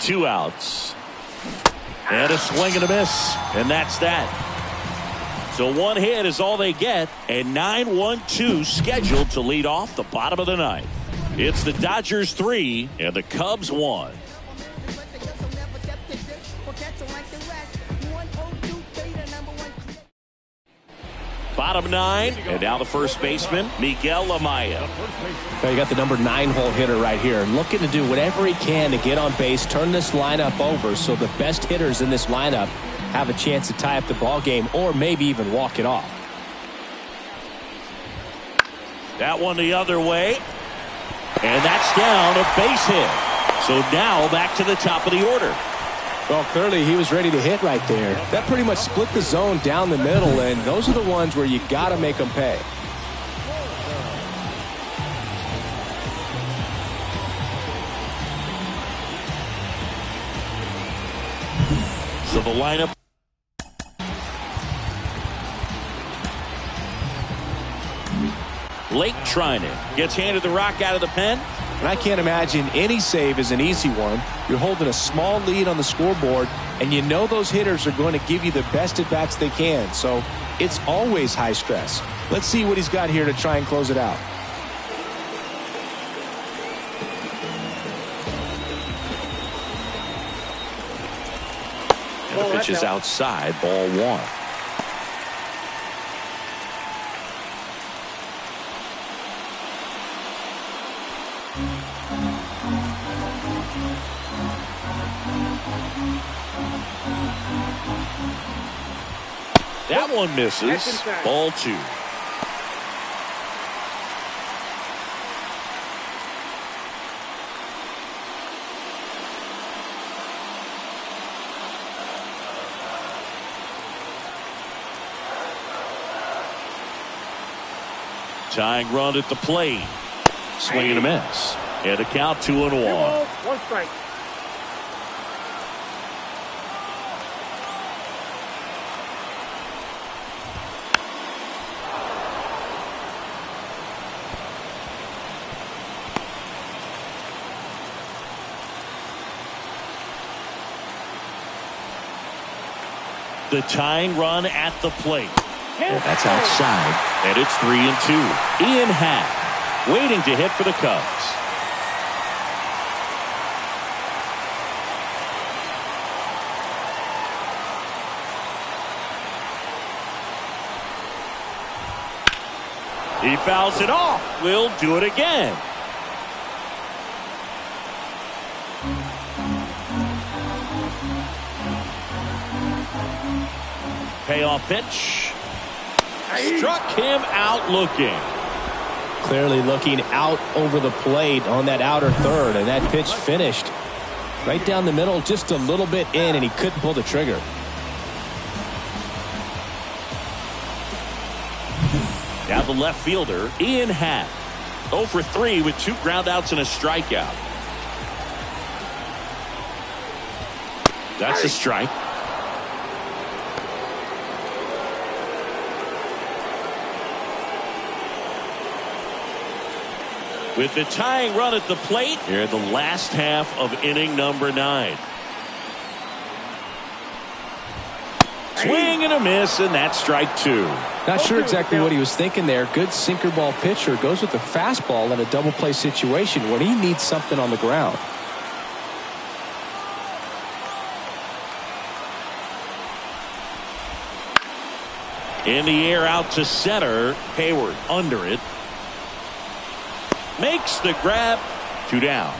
Two outs. And a swing and a miss. And that's that. So 1 hit is all they get, and 9-1-2 scheduled to lead off the bottom of the 9th. It's the Dodgers 3 and the Cubs 1. Bottom 9, and now the first baseman, Miguel Amaya. You got the number 9 hole hitter right here, looking to do whatever he can to get on base, turn this lineup over so the best hitters in this lineup have a chance to tie up the ball game or maybe even walk it off. That one the other way. And that's down, a base hit. So now back to the top of the order. Well, clearly he was ready to hit right there. That pretty much split the zone down the middle, and those are the ones where you got to make them pay. So the lineup. Blake Trinan gets handed the rock out of the pen. And I can't imagine any save is an easy one. You're holding a small lead on the scoreboard, and you know those hitters are going to give you the best at-bats they can. So it's always high stress. Let's see what he's got here to try and close it out. And the pitch is outside, ball 1. That one misses. Ball 2. Tying run at the plate. Swing and a miss. And a count 2-1. One strike. The tying run at the plate. Yeah, that's outside. And it's 3-2. Ian Happ waiting to hit for the Cubs. He fouls it off. We'll do it again. Payoff pitch. Struck him out looking. Clearly looking out over the plate on that outer third, and that pitch finished right down the middle, just a little bit in, and he couldn't pull the trigger. Now the left fielder, Ian Happ. 0 for 3 with 2 groundouts and a strikeout. That's a strike. With the tying run at the plate, here in the last half of inning number 9. Swing and a miss, and that's strike 2. Not sure exactly what he was thinking there. Good sinker ball pitcher goes with the fastball in a double play situation when he needs something on the ground. In the air out to center. Hayward under it. Makes the grab. 2 down.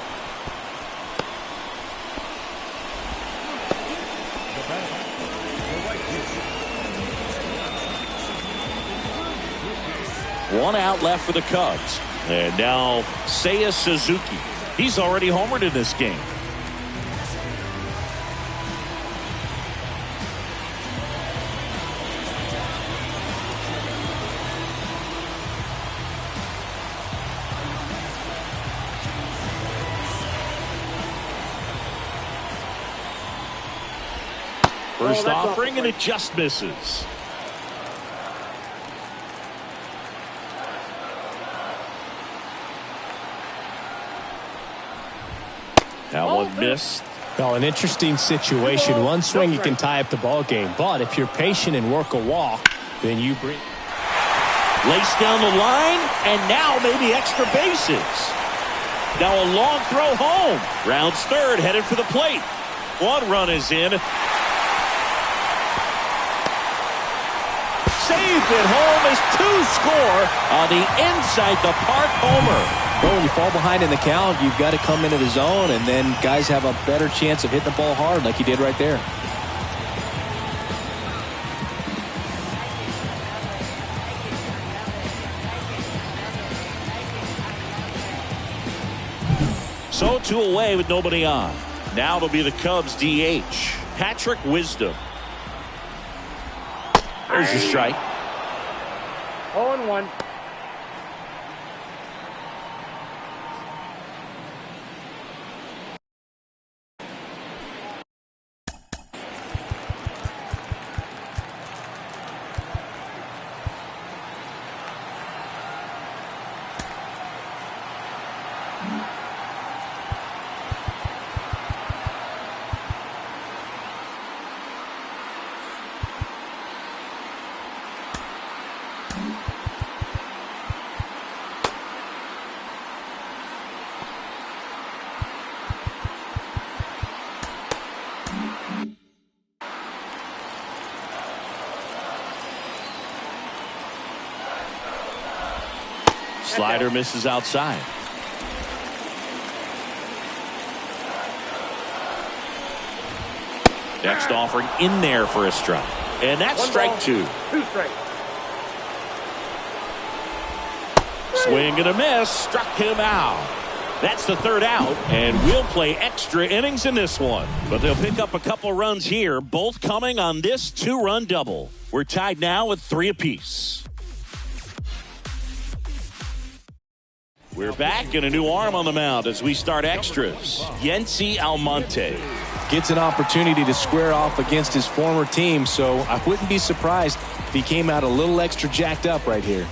One out left for the Cubs. And now Seiya Suzuki. He's already homered in this game. First offering, and it just misses. That one missed. Well, an interesting situation. One swing you can tie up the ball game, but if you're patient and work a walk, then you bring. Lace down the line, and now maybe extra bases. Now a long throw home. Rounds third, headed for the plate. One run is in. Saved at home as 2 score on the inside the park homer. Well, when you fall behind in the count, you've got to come into the zone, and then guys have a better chance of hitting the ball hard like he did right there. So 2 away with nobody on. Now it'll be the Cubs DH, Patrick Wisdom. There's your strike. 0-1. Slider misses outside. Next offering in there for a strike. And that's strike 2. 2 strikes. Swing and a miss. Struck him out. That's the 3rd out. And we'll play extra innings in this one. But they'll pick up a couple runs here, both coming on this 2-run double. We're tied now with 3 apiece. We're back and a new arm on the mound as we start extras. Yency Almonte gets an opportunity to square off against his former team, so I wouldn't be surprised if he came out a little extra jacked up right here.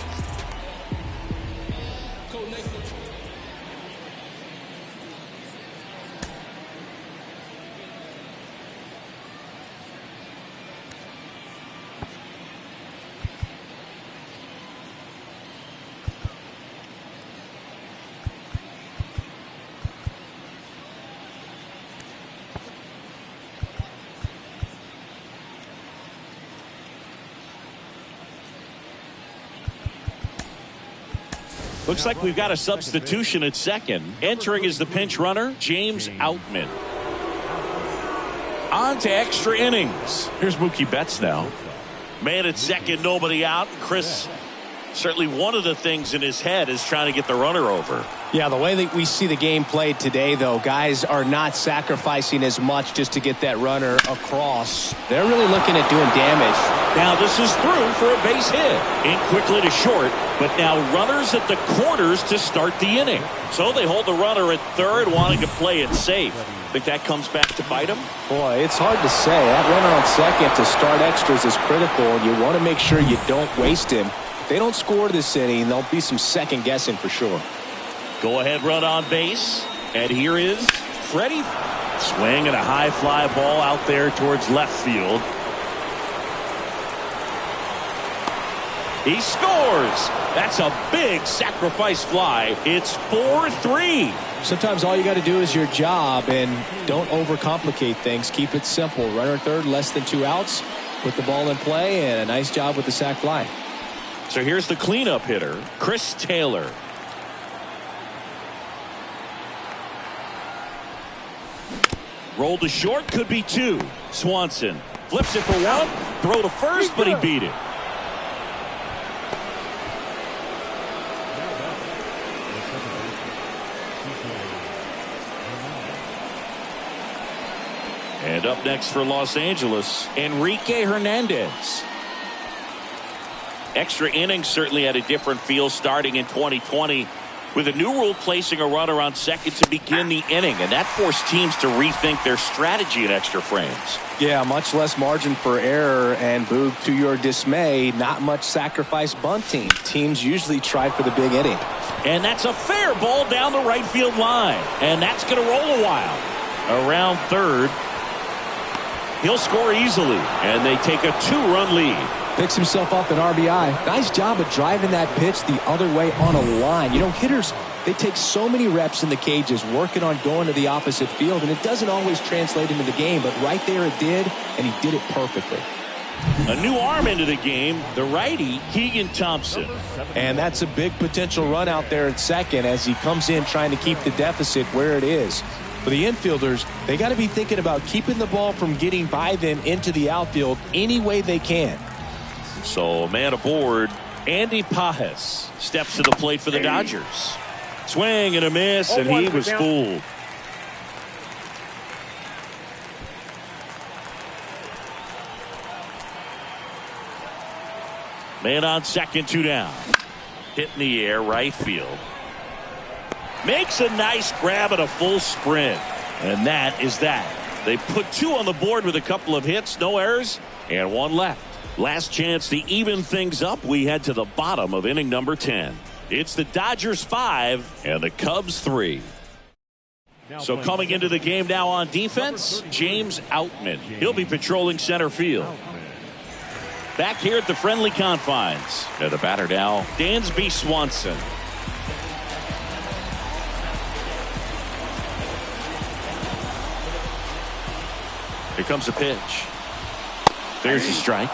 Looks like we've got a substitution at second. Entering is the pinch runner, James Outman. On to extra innings. Here's Mookie Betts now. Man at second, nobody out. Chris, certainly one of the things in his head is trying to get the runner over. Yeah, the way that we see the game played today, though, guys are not sacrificing as much just to get that runner across. They're really looking at doing damage. Now this is through for a base hit. In quickly to short, but now runners at the corners to start the inning. So they hold the runner at third, wanting to play it safe. Think that comes back to bite them? Boy, it's hard to say. That runner on second to start extras is critical, and you want to make sure you don't waste him. If they don't score this inning, there'll be some second guessing for sure. Go ahead run on base. And here is Freddie. Swing and a high fly ball out there towards left field. He scores. That's a big sacrifice fly. It's 4-3. Sometimes all you got to do is your job and don't overcomplicate things. Keep it simple. Runner third, less than 2 outs. Put the ball in play, and a nice job with the sac fly. So here's the cleanup hitter, Chris Taylor. Rolled to short, could be 2. Swanson flips it for 1. Throw to first, but he beat it. And up next for Los Angeles, Enrique Hernandez. Extra innings certainly had a different feel starting in 2020 with a new rule placing a runner on second to begin the inning, and that forced teams to rethink their strategy in extra frames. Yeah, much less margin for error, and Boog, to your dismay, not much sacrifice bunting. Teams usually try for the big inning. And that's a fair ball down the right field line, and that's going to roll a while. Around third. He'll score easily, and they take a 2-run lead. Picks himself up an RBI. Nice job of driving that pitch the other way on a line. You know, hitters, they take so many reps in the cages working on going to the opposite field, and it doesn't always translate into the game, but right there it did, and he did it perfectly. A new arm into the game, the righty, Keegan Thompson. And that's a big potential run out there at second as he comes in trying to keep the deficit where it is. For the infielders, they got to be thinking about keeping the ball from getting by them into the outfield any way they can. So, man aboard, Andy Pajes steps to the plate for the Dodgers. Swing and a miss, and he was fooled. Man on second, 2 down. Hit in the air, right field. Makes a nice grab at a full sprint. And that is that. They put 2 on the board with a couple of hits, no errors, and 1 left. Last chance to even things up. We head to the bottom of inning number 10. It's the Dodgers 5 and the Cubs 3. So coming into the game now on defense, James Outman. He'll be patrolling center field. Back here at the friendly confines. And the batter now, Dansby Swanson. Here comes a pitch. There's a strike.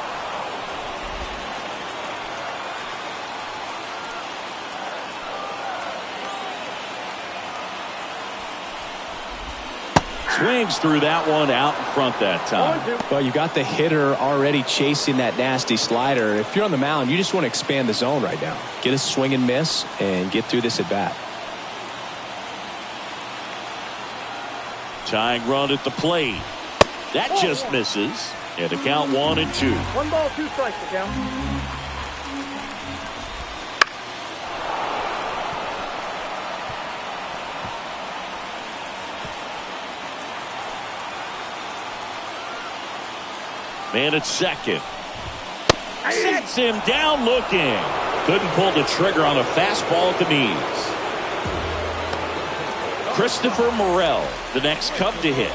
Swings through that one out in front that time. Well, you got the hitter already chasing that nasty slider. If you're on the mound, you just want to expand the zone right now. Get a swing and miss and get through this at bat. Tying run at the plate. That just misses. And the count 1-2. 1 ball, 2 strikes to count. Man at second. Sets him down looking. Couldn't pull the trigger on a fastball at the knees. Christopher Morel, the next Cub to hit.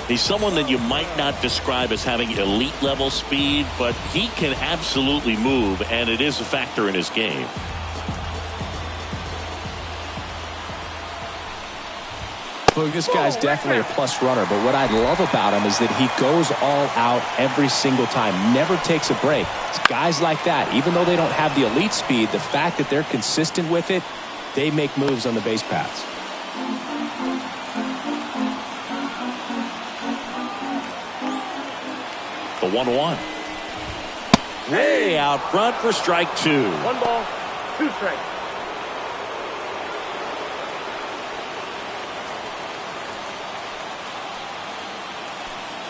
He's someone that you might not describe as having elite level speed, but he can absolutely move, and it is a factor in his game. Look, this guy's definitely a plus runner, but what I love about him is that he goes all out every single time, never takes a break. It's guys like that, even though they don't have the elite speed, the fact that they're consistent with it, they make moves on the base paths. The 1-1. Way out front for strike 2. 1 ball, 2 strikes.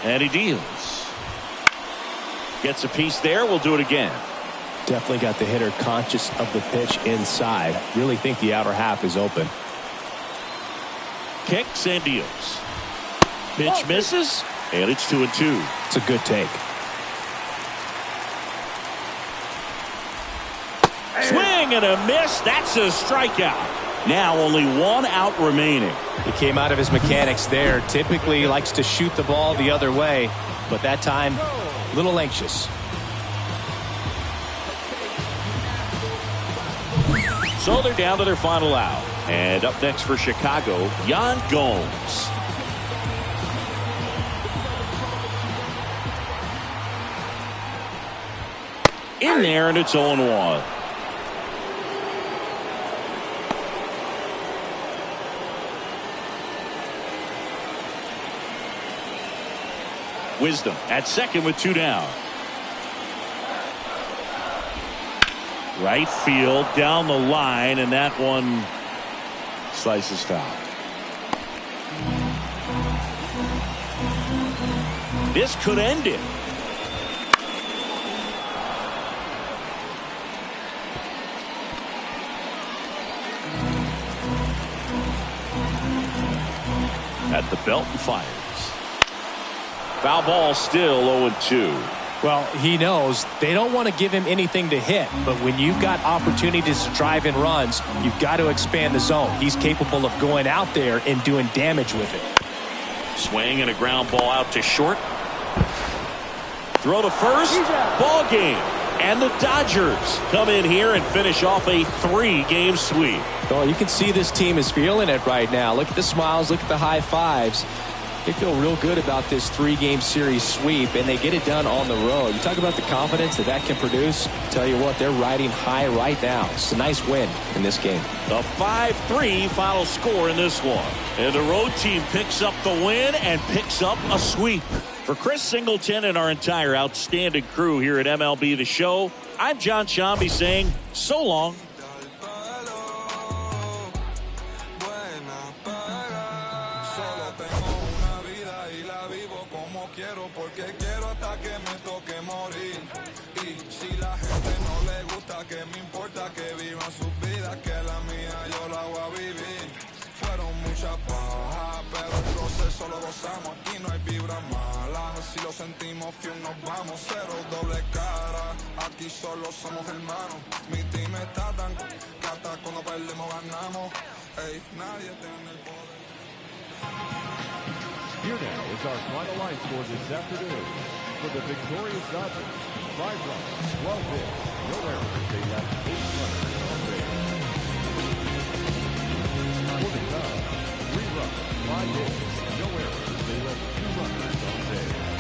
And he deals. Gets a piece there. We'll do it again. Definitely got the hitter conscious of the pitch inside. Really think the outer half is open. Kicks and deals. Pitch misses, and it's 2-2. It's a good take. Swing and a miss. That's a strikeout. Now only 1 out remaining. He came out of his mechanics there. Typically likes to shoot the ball the other way, but that time a little anxious. So they're down to their final out. And up next for Chicago, Yan Gomes. In there, and it's 0-1. Wisdom at second with 2 down. Right field down the line, and that one slices foul. This could end it. At the belt and fires. Foul ball still 0-2. Well, he knows they don't want to give him anything to hit, but when you've got opportunities to drive in runs, you've got to expand the zone. He's capable of going out there and doing damage with it. Swing and a ground ball out to short. Throw to first. Ball game. And the Dodgers come in here and finish off a 3-game sweep. Oh, you can see this team is feeling it right now. Look at the smiles. Look at the high fives. They feel real good about this 3-game series sweep, and they get it done on the road. You talk about the confidence that that can produce. Tell you what, they're riding high right now. It's a nice win in this game. The 5-3 final score in this one. And the road team picks up the win and picks up a sweep. For Chris Singleton and our entire outstanding crew here at MLB The Show, I'm John Shambi saying so long. Porque quiero hasta que me toque morir. Y si la gente no le gusta, que me importa que vivan sus vidas, que la mía yo la voy a vivir. Fueron muchas bajas, pero el proceso lo gozamos. Aquí no hay vibra mala. Si lo sentimos, fiel nos vamos. Cero doble cara. Aquí solo somos hermanos. Mi team está tan que hasta cuando perdemos ganamos. Ey, nadie tiene el poder. Here now is our final line score this afternoon. For the victorious Dodgers, 5 runs, 12 hits, no errors. They left 8 runners on base. For the Cubs, 3 runs, 5 hits, no errors. They left 2 runners on base.